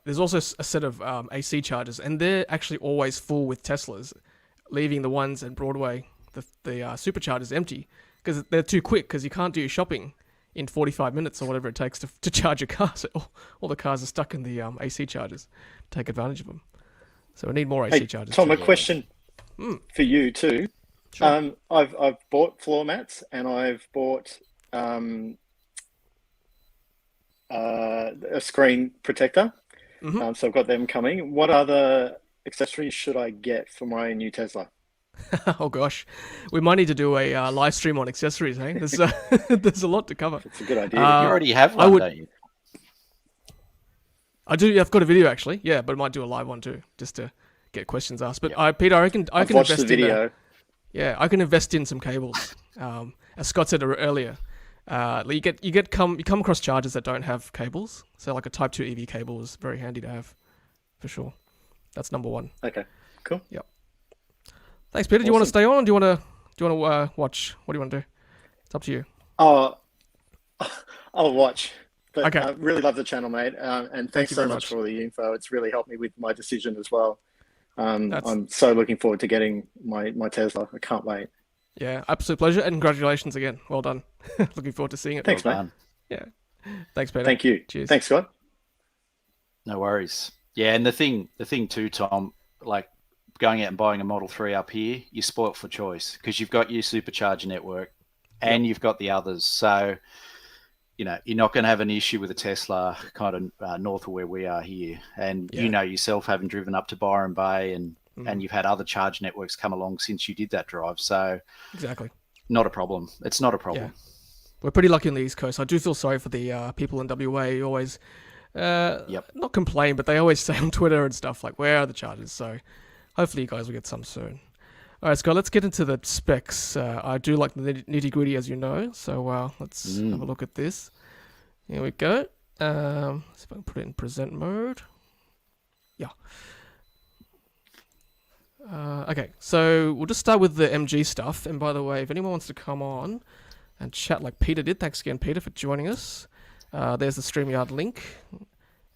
There's also a set of AC chargers, and they're actually always full with Teslas, leaving the ones at Broadway, the superchargers, empty because they're too quick. Because you can't do your shopping in 45 minutes or whatever it takes to charge a car. So all the cars are stuck in the AC chargers. Take advantage of them. So we need more AC chargers. Tom, a question for you too. Sure. I've bought floor mats and I've bought a screen protector. So I've got them coming. What other accessories should I get for my new Tesla? Oh gosh, we might need to do a live stream on accessories. Hey, there's a lot to cover. It's a good idea. You already have one, don't you? I do. I've got a video actually. Yeah, but I might do a live one too, just to get questions asked. But Peter, I can watched invest the video. I can invest in some cables. As Scott said earlier, you come across chargers that don't have cables. So like a Type 2 EV cable is very handy to have, for sure. That's number 1. Okay, cool. Yep. Thanks, Peter. Do you want to stay on? Or do you want to watch? What do you want to do? It's up to you. Oh, I'll watch. But Okay. I really love the channel, mate. And thanks you so very much much. for all the info. It's really helped me with my decision as well. I'm so looking forward to getting my Tesla. I can't wait. Yeah, absolute pleasure, and congratulations again. Well done. Looking forward to seeing it. Thanks, Well mate. done. Yeah. Thanks, Peter. Thank you. Cheers. Thanks, Scott. No worries. Yeah, and the thing too, Tom, like going out and buying a Model 3 up here, you're spoilt for choice because you've got your supercharger network and you've got the others. So, you're not going to have an issue with a Tesla kind of north of where we are here. And you know yourself, having driven up to Byron Bay and you've had other charge networks come along since you did that drive. So Exactly. not a problem. It's not a problem. Yeah. We're pretty lucky on the East Coast. I do feel sorry for the people in WA who always not complain, but they always say on Twitter and stuff like, where are the chargers? So hopefully you guys will get some soon. All right, Scott, let's get into the specs. I do like the nitty-gritty, as you know, so let's have a look at this. Here we go. See if I can put it in present mode. Yeah. Okay, so we'll just start with the MG stuff. And by the way, if anyone wants to come on and chat like Peter did, thanks again, Peter, for joining us. There's the StreamYard link.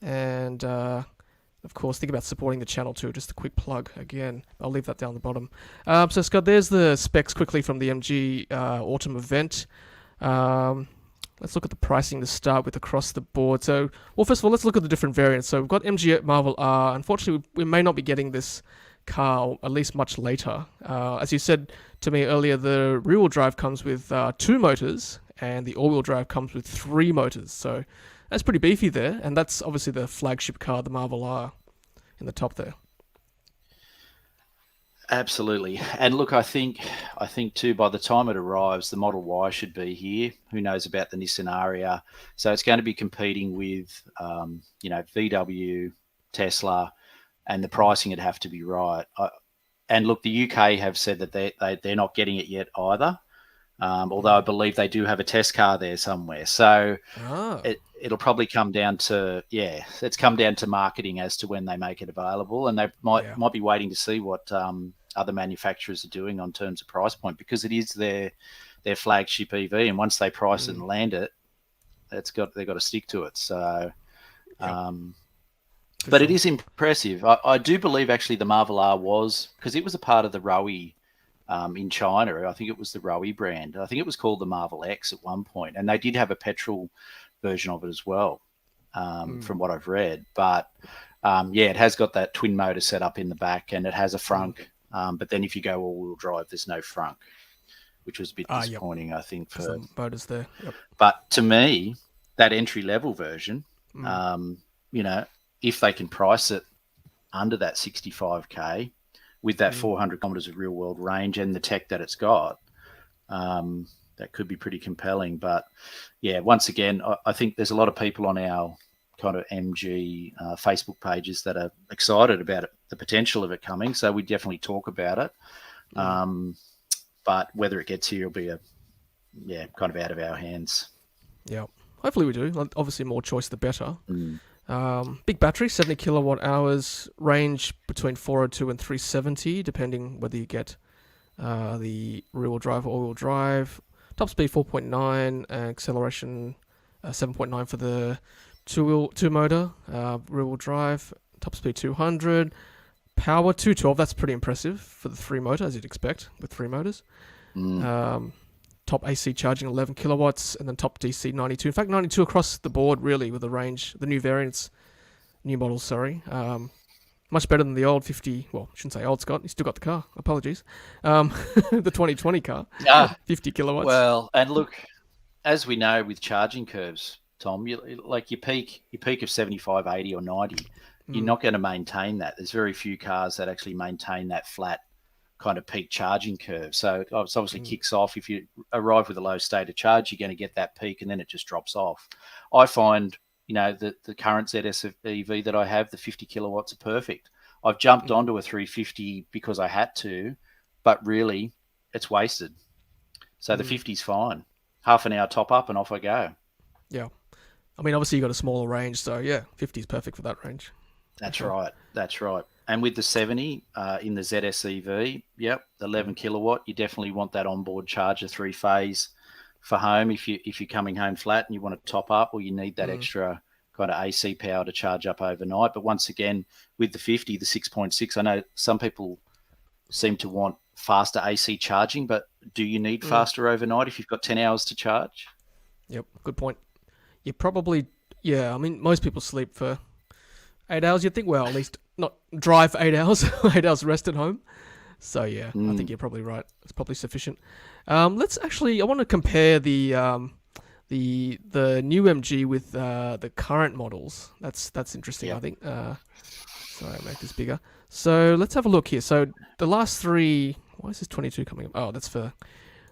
And, of course, think about supporting the channel too. Just a quick plug again. I'll leave that down the bottom. So, Scott, there's the specs quickly from the MG autumn event. Let's look at the pricing to start with across the board. So, well, first of all, let's look at the different variants. So, we've got MG Marvel R. Unfortunately, we may not be getting this car, at least much later. As you said to me earlier, the rear-wheel drive comes with 2 motors, and the all-wheel drive comes with 3 motors. So that's pretty beefy there, and that's obviously the flagship car, the Marvel R, in the top there. Absolutely. And look, I think too, by the time it arrives, the Model Y should be here. Who knows about the Nissan Ariya? So it's going to be competing with, VW, Tesla, and the pricing would have to be right. And look, the UK have said that they're not getting it yet either. Although I believe they do have a test car there somewhere. So it'll probably come down to, it's come down to marketing as to when they make it available. And they might be waiting to see what other manufacturers are doing on terms of price point, because it is their flagship EV. And once they price it and land it, they've got to stick to it. So, but it is impressive. I do believe actually the Marvel R was, because it was a part of the Rowie in China. I think it was the Rowie brand. I think it was called the Marvel X at one point, and they did have a petrol version of it as well, from what I've read. But it has got that twin motor set up in the back, and it has a frunk. But then if you go all-wheel drive, there's no frunk, which was a bit disappointing, I think. For some motors there. Yep. But to me, that entry-level version, if they can price it under that 65K, with that 400 kilometers of real world range and the tech that it's got, that could be pretty compelling. But once again, I think there's a lot of people on our kind of MG Facebook pages that are excited about it, the potential of it coming. So we definitely talk about it. But whether it gets here will be kind of out of our hands. Yeah, hopefully we do. Obviously, more choice the better. Big battery, 70 kilowatt hours, range between 402 and 370, depending whether you get the rear-wheel drive or all-wheel drive. Top speed 4.9, acceleration 7.9 for the two-motor rear-wheel drive. Top speed 200, power 212. That's pretty impressive for the three-motor, as you'd expect with three motors. Top AC charging 11 kilowatts, and then top DC 92. In fact, 92 across the board, really, with the range, the new variants, new models, sorry. Much better than the old 50, well, I shouldn't say old, Scott. You still got the car. Apologies. The 2020 car, 50 kilowatts. Well, and look, as we know with charging curves, Tom, your peak of 75, 80 or 90, you're not going to maintain that. There's very few cars that actually maintain that flat kind of peak charging curve. So it obviously kicks off. If you arrive with a low state of charge, you're going to get that peak and then it just drops off. I find, the current ZS EV that I have, the 50 kilowatts are perfect. I've jumped onto a 350 because I had to, but really it's wasted. So the 50's fine. Half an hour top up and off I go. Yeah. I mean, obviously you got a smaller range, so 50 is perfect for that range. That's right. And with the 70 in the ZS EV, the 11 kilowatt, you definitely want that onboard charger 3-phase for home if you're coming home flat and you want to top up, or you need that extra kind of AC power to charge up overnight. But once again, with the 50, the 6.6, I know some people seem to want faster AC charging, but do you need faster overnight if you've got 10 hours to charge? Yep, good point. You probably, I mean, most people sleep for 8 hours. You'd think, well, at least not drive for 8 hours, 8 hours rest at home. So I think you're probably right. It's probably sufficient. I want to compare the new MG with the current models. That's interesting. I think. Sorry, I'll make this bigger. So let's have a look here. So the last three. Why is this 22 coming up? Oh, that's for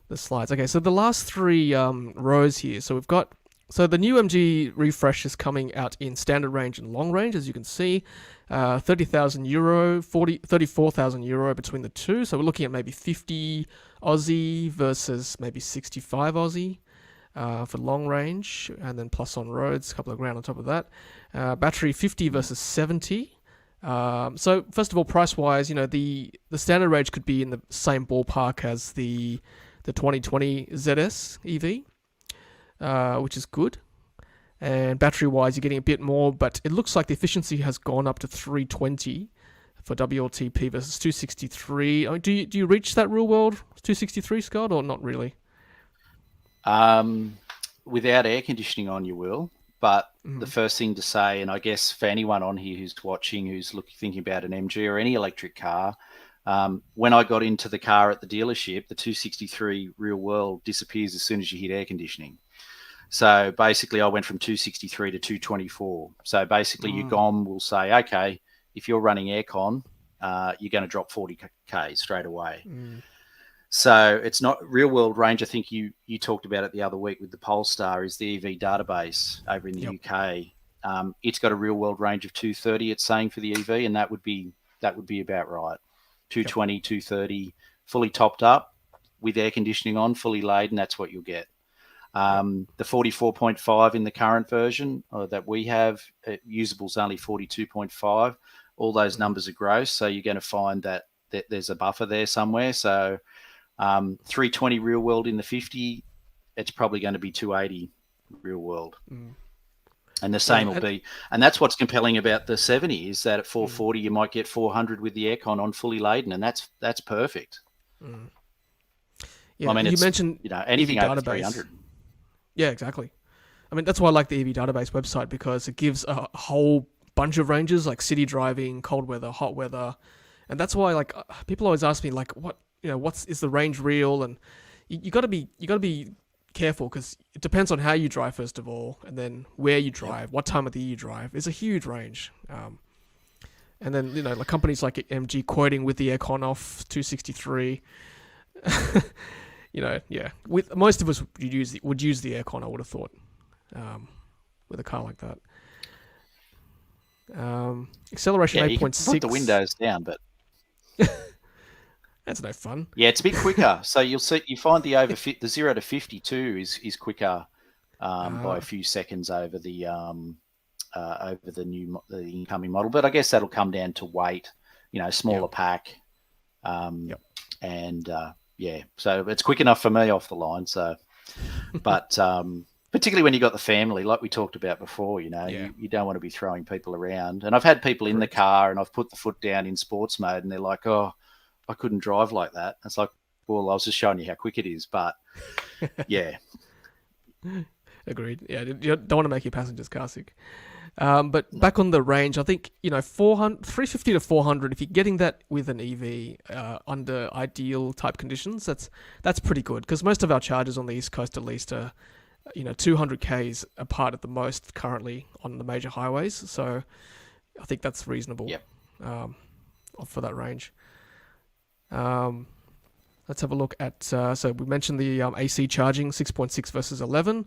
the slides. Okay, so the last three rows here. So we've got. So the new MG refresh is coming out in standard range and long range, as you can see. 30,000 euro, 34,000 euro between the two. So we're looking at maybe 50 Aussie versus maybe 65 Aussie for long range, and then plus on roads, a couple of grand on top of that. Battery 50 versus 70. So first of all, price-wise, the standard range could be in the same ballpark as the 2020 ZS EV, which is good. And battery-wise, you're getting a bit more, but it looks like the efficiency has gone up to 320 for WLTP versus 263. I mean, do you reach that real-world 263, Scott, or not really? Without air conditioning on, you will. But the first thing to say, and I guess for anyone on here who's watching, who's thinking about an MG or any electric car, when I got into the car at the dealership, the 263 real-world disappears as soon as you hit air conditioning. So basically, I went from 263 to 224. So basically, your GOM will say, okay, if you're running aircon, you're going to drop 40k straight away. So it's not real world range. I think you talked about it the other week with the Polestar, is the EV database over in the UK. It's got a real world range of 230, it's saying, for the EV, and that would be about right. 220, 230, fully topped up with air conditioning on, fully laden, that's what you'll get. The 44.5 in the current version that we have, usable's only 42.5. All those numbers are gross, so you're going to find that there's a buffer there somewhere. So 320 real world in the 50, it's probably going to be 280 real world. And the same will be, and that's what's compelling about the 70, is that at 440 you might get 400 with the aircon on fully laden, and that's perfect. Yeah, I mean, you mentioned anything EV over database. 300. Yeah, exactly. I mean, that's why I like the EV database website, because it gives a whole bunch of ranges, like city driving, cold weather, hot weather, and that's why, like, people always ask me, like, is the range real? And you got to be careful, because it depends on how you drive, first of all, and then where you drive, what time of the year you drive. It's a huge range. And then, like companies like MG quoting with the aircon off 263. With most of us would use the aircon, I would have thought, with a car like that. Acceleration 8.6. Put the windows down, but that's no fun. Yeah, it's a bit quicker. So you find the 0 to 52 is quicker by a few seconds over the the incoming model. But I guess that'll come down to weight, smaller pack, and so it's quick enough for me off the line. So, but particularly when you got the family, like we talked about before, you don't want to be throwing people around. And I've had people in the car, and I've put the foot down in sports mode, and they're like, "Oh, I couldn't drive like that." It's like, well, I was just showing you how quick it is, but yeah. Agreed. Yeah, you don't want to make your passengers car sick. But back on the range, I think 350 to 400. If you're getting that with an EV under ideal type conditions, that's pretty good, because most of our chargers on the East Coast, at least, are 200 k's apart at the most currently on the major highways. So I think that's reasonable. For that range. Let's have a look at. So we mentioned the AC charging, 6.6 versus 11,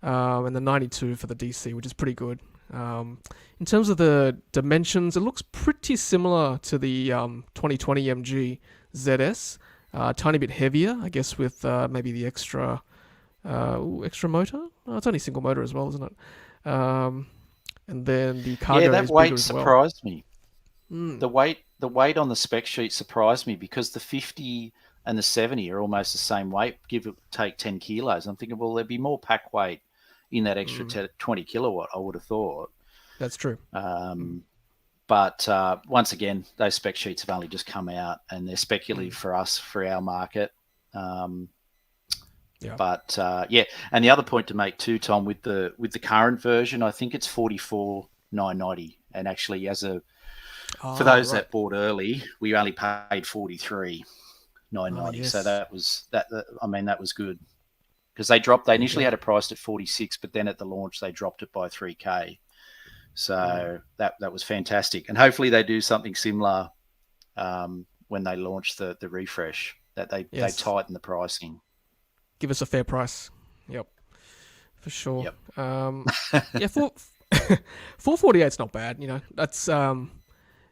and the 92 for the DC, which is pretty good. In terms of the dimensions, it looks pretty similar to the 2020 MG ZS, a tiny bit heavier, I guess, with maybe the extra motor. Oh, it's only single motor as well, isn't it? And then the cargo. Yeah, that is weight bigger as well. surprised me. The weight on the spec sheet surprised me, because the 50 and the 70 are almost the same weight, give or take 10 kilos. I'm thinking, well, there'd be more pack weight in that extra 20 kilowatt, I would have thought. That's true. But once again, those spec sheets have only just come out, and they're speculative for us, for our market. But and the other point to make too, Tom, with the current version, I think it's 44,990, and actually for those that bought early, we only paid 43,990. So that was good, because they initially had it priced at 46, but then at the launch they dropped it by 3k. So that was fantastic, and hopefully they do something similar when they launch the refresh, that they tighten the pricing. Give us a fair price. Yep, for sure. Yep. 448's not bad. That's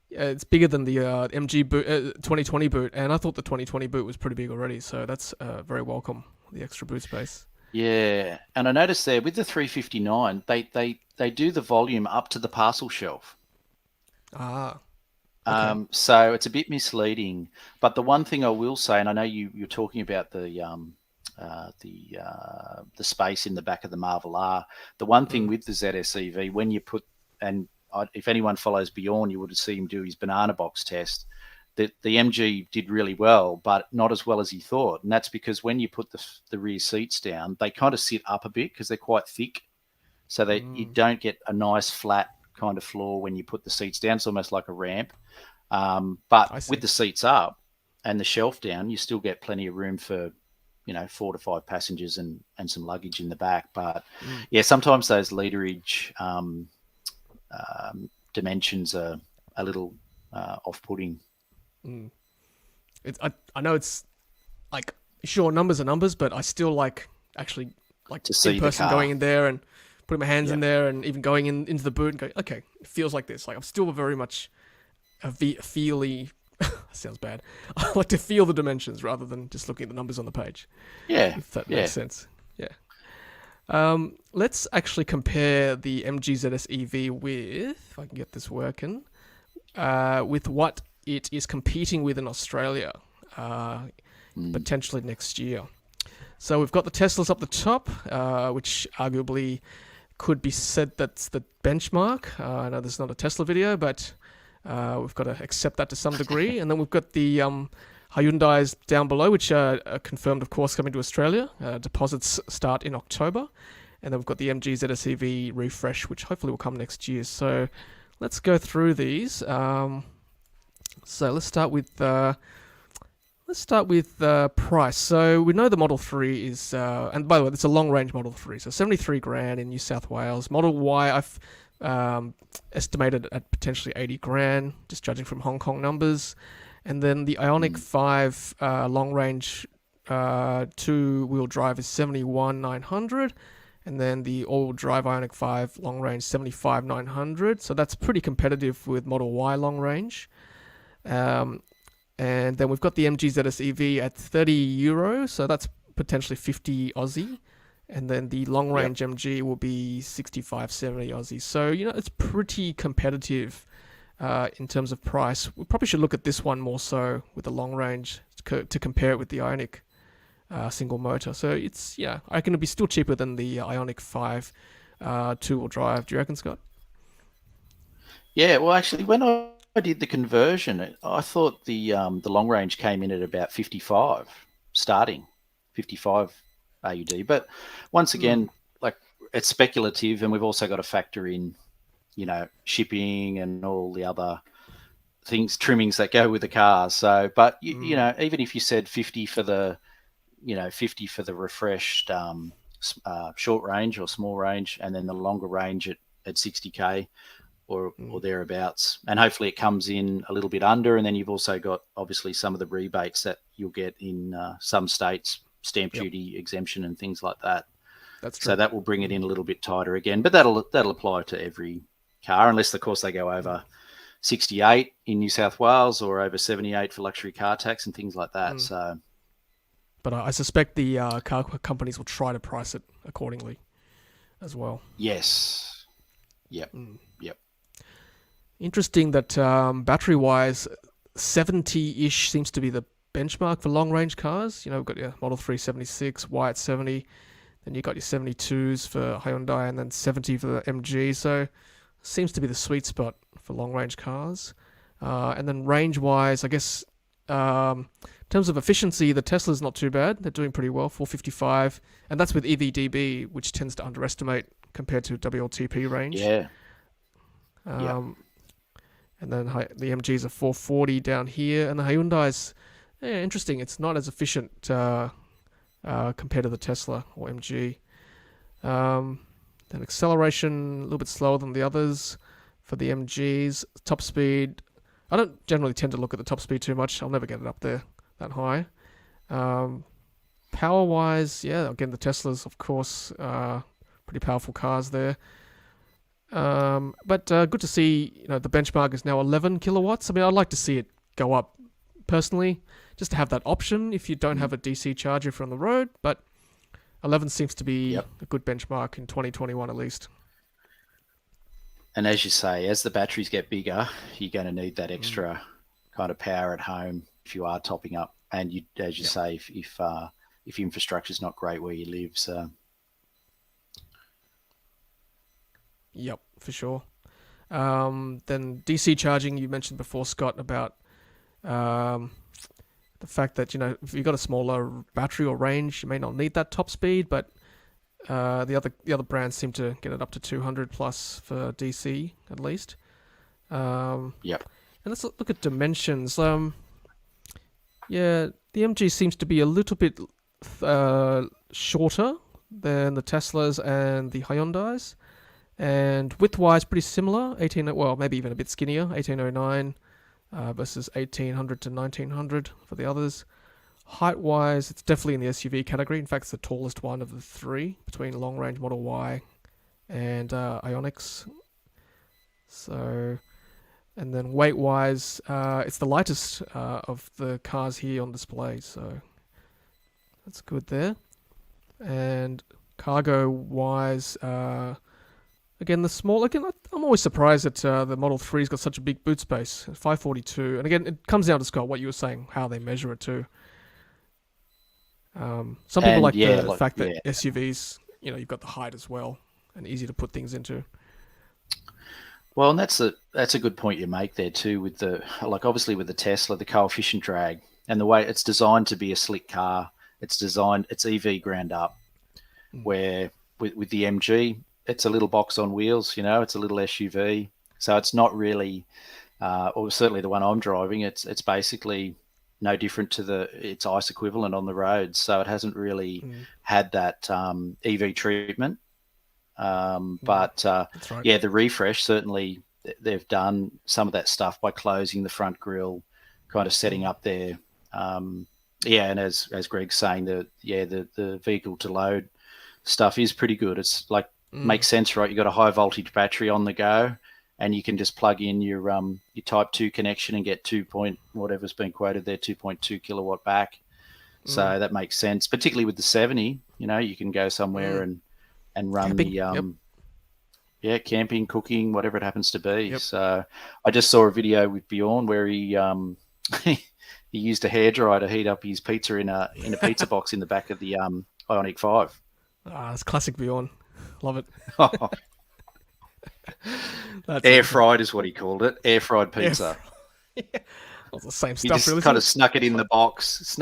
it's bigger than the MG boot, 2020 boot, and I thought the 2020 boot was pretty big already. So that's very welcome, the extra boot space. Yeah, and I noticed there with the 359, they do the volume up to the parcel shelf. Okay. So it's a bit misleading. But the one thing I will say, and I know you're talking about the space in the back of the Marvel R. The one thing with the ZS EV, when you put, and if anyone follows Bjorn, you would have seen him do his banana box test. The MG did really well, but not as well as he thought. And that's because when you put the rear seats down, they kind of sit up a bit because they're quite thick. So you don't get a nice flat kind of floor when you put the seats down. It's almost like a ramp. But with the seats up and the shelf down, you still get plenty of room for 4 to 5 passengers and some luggage in the back. But sometimes those literage dimensions are a little off-putting. I know it's like, sure, numbers are numbers, but I still like actually like To see in the person car. going in there and putting my hands in Yep. there and even going into the boot and going, okay, it feels like this. Like I'm still very much a feely. Sounds bad. I like to feel the dimensions rather than just looking at the numbers on the page. Yeah. If that Yeah. makes sense. Yeah. Let's actually compare the MG ZS EV with, if I can get this working, with what it is competing with in Australia, potentially next year. So we've got the Teslas up the top, which arguably could be said that's the benchmark. I know there's not a Tesla video, but we've got to accept that to some degree. And then we've got the Hyundais down below, which are confirmed, of course, coming to Australia. Deposits start in October. And then we've got the MG ZS EV refresh, which hopefully will come next year. So let's go through these. So let's start with price. So we know the Model 3 is, and by the way, it's a long-range Model 3, so 73 grand in New South Wales. Model Y, I've estimated at potentially 80 grand, just judging from Hong Kong numbers. And then the Ioniq 5 long-range two-wheel drive is 71,900. And then the all-wheel drive Ioniq 5 long-range 75,900. So that's pretty competitive with Model Y long-range. And then we've got the MG ZS EV at 30 euro, so that's potentially 50 Aussie. And then the long range MG will be 65, 70 Aussie. So, it's pretty competitive in terms of price. We probably should look at this one more so with the long range to compare it with the Ioniq single motor. So it's, I reckon it'll be still cheaper than the Ioniq 5 two-wheel drive. Do you reckon, Scott? Yeah, well, actually, when I did the conversion, I thought the long range came in at about 55, starting 55 AUD. But once again, like it's speculative, and we've also got to factor in, shipping and all the other things, trimmings that go with the car. So, but even if you said 50 for the, 50 for the refreshed short range or small range, and then the longer range at 60k. Or thereabouts, and hopefully it comes in a little bit under, and then you've also got obviously some of the rebates that you'll get in some states, stamp duty exemption and things like that. That's true. So that will bring it in a little bit tighter again, but that'll apply to every car, unless of course they go over 68 in New South Wales or over 78 for luxury car tax and things like that. So, but I suspect the car companies will try to price it accordingly as well. Yes. Yep. Yep. Interesting that battery-wise, 70-ish seems to be the benchmark for long-range cars. We've got your Model 3 76, Y at 70, then you've got your 72s for Hyundai, and then 70 for the MG. So seems to be the sweet spot for long-range cars. And then range-wise, I guess, in terms of efficiency, the Tesla's not too bad. They're doing pretty well, 455. And that's with EVDB, which tends to underestimate compared to WLTP range. Yeah. And then the MGs are 440 down here, and the Hyundai's interesting. It's not as efficient compared to the Tesla or MG. Then acceleration a little bit slower than the others for the MGs. Top speed, I don't generally tend to look at the top speed too much. I'll never get it up there that high. Power wise, again the Teslas, of course, pretty powerful cars there. But good to see, the benchmark is now 11 kilowatts. I mean, I'd like to see it go up personally, just to have that option if you don't have a DC charger from the road. But 11 seems to be a good benchmark in 2021 at least. And as you say, as the batteries get bigger, you're going to need that extra kind of power at home if you are topping up. And you, as you say, if infrastructure is not great where you live, so. Yep, for sure. Then DC charging, you mentioned before, Scott, about the fact that, if you've got a smaller battery or range, you may not need that top speed, but the other brands seem to get it up to 200 plus for DC at least. And let's look at dimensions. The MG seems to be a little bit shorter than the Teslas and the Hyundais. And width-wise, pretty similar. Maybe even a bit skinnier. 1809 versus 1800 to 1900 for the others. Height-wise, it's definitely in the SUV category. In fact, it's the tallest one of the three between long-range Model Y and Ioniqs. So, and then weight-wise, it's the lightest of the cars here on display. So that's good there. And cargo-wise, again, the small. Again, I'm always surprised that the Model 3's got such a big boot space, 542. And again, it comes down to, Scott, what you were saying, how they measure it too. Some people like the fact that SUVs, you've got the height as well and easy to put things into. Well, and that's a good point you make there too, with obviously with the Tesla, the coefficient drag and the way it's designed to be a slick car. It's EV ground up, where with the MG, it's a little box on wheels, it's a little SUV. So it's not really, or certainly the one I'm driving, it's basically no different to its ICE equivalent on the road. So it hasn't really had that EV treatment. But That's right. yeah, the refresh, certainly they've done some of that stuff by closing the front grille, kind of setting up there. And as Greg's saying, the vehicle to load stuff is pretty good. It's like, makes sense, right? You've got a high voltage battery on the go, and you can just plug in your Type 2 connection and get whatever's been quoted there, 2.2 kilowatt back. So that makes sense, particularly with the 70. You can go somewhere and run camping. Camping, cooking, whatever it happens to be. Yep. So I just saw a video with Bjorn where he he used a hairdryer to heat up his pizza in a pizza box in the back of the Ioniq 5. It's classic Bjorn. Love it. Air fried is what he called it. Air fried pizza. Well, the same He stuff, just really. kind of snuck it in the box.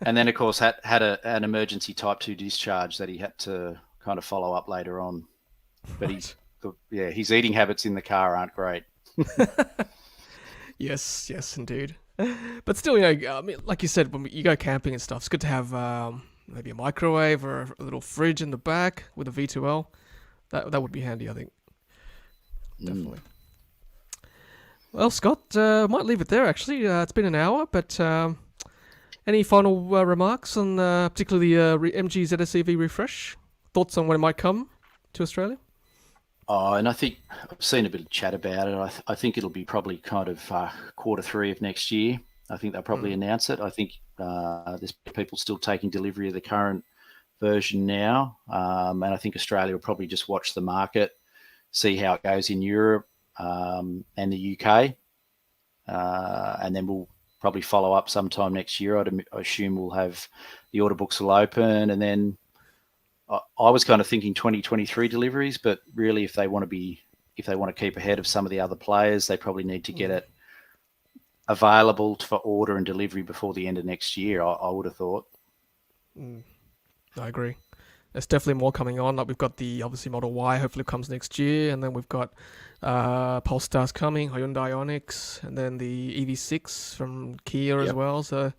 And then, of course, had an emergency Type 2 discharge that he had to kind of follow up later on. But his eating habits in the car aren't great. Yes, indeed. But still, I mean, like you said, when you go camping and stuff, it's good to have maybe a microwave or a little fridge in the back with a V2L. That would be handy, I think. Definitely. Well, Scott, might leave it there, actually. It's been an hour, but any final remarks on particularly the MG ZS EV refresh? Thoughts on when it might come to Australia? Oh, and I think I've seen a bit of chat about it. I think it'll be probably kind of Q3 of next year. I think they'll probably announce it. I think there's people still taking delivery of the current version now. And I think Australia will probably just watch the market, see how it goes in Europe and the UK. And then we'll probably follow up sometime next year. I assume we'll have the order books will open, and then I was kind of thinking 2023 deliveries, but really if they want to keep ahead of some of the other players, they probably need to get it available for order and delivery before the end of next year, I would have thought. I agree. There's definitely more coming on. Like we've got the obviously Model Y, hopefully it comes next year, and then we've got Polestar's coming, Hyundai Ioniqs, and then the EV6 from Kia as well. So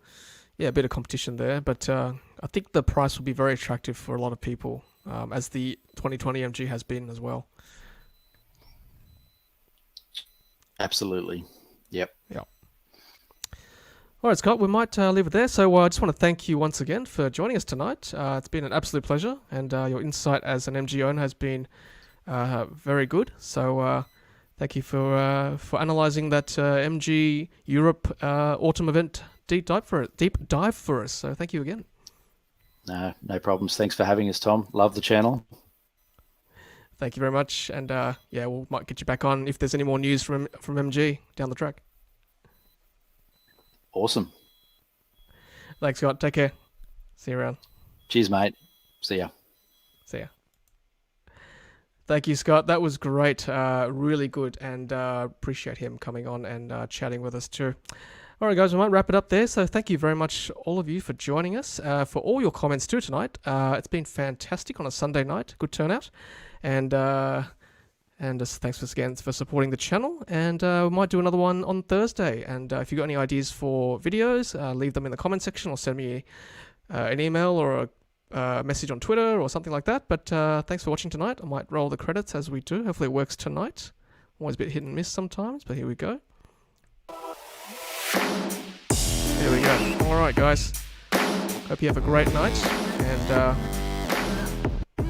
yeah, a bit of competition there, but I think the price will be very attractive for a lot of people, as the 2020 MG has been as well. Absolutely. Yep. All right, Scott, we might leave it there. So I just want to thank you once again for joining us tonight. It's been an absolute pleasure, and your insight as an MG owner has been very good. So thank you for analysing that MG Europe autumn event deep dive for us. So thank you again. No problems. Thanks for having us, Tom. Love the channel. Thank you very much, and we might get you back on if there's any more news from MG down the track. Awesome. Thanks, Scott. Take care. See you around. Cheers, mate. See ya. Thank you, Scott. That was great. Really good, and appreciate him coming on and chatting with us too. All right, guys, we might wrap it up there. So thank you very much, all of you, for joining us, for all your comments too tonight. It's been fantastic on a Sunday night. Good turnout. And just thanks again for supporting the channel. And we might do another one on Thursday. And if you've got any ideas for videos, leave them in the comment section or send me an email or a message on Twitter or something like that. But thanks for watching tonight. I might roll the credits as we do. Hopefully it works tonight. Always a bit hit and miss sometimes, but here we go. There we go. Alright guys, hope you have a great night, and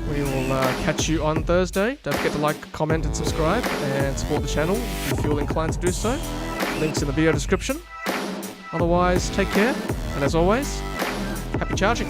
we will catch you on Thursday. Don't forget to like, comment and subscribe, and support the channel if you feel inclined to do so. Links in the video description. Otherwise, take care, and as always, happy charging.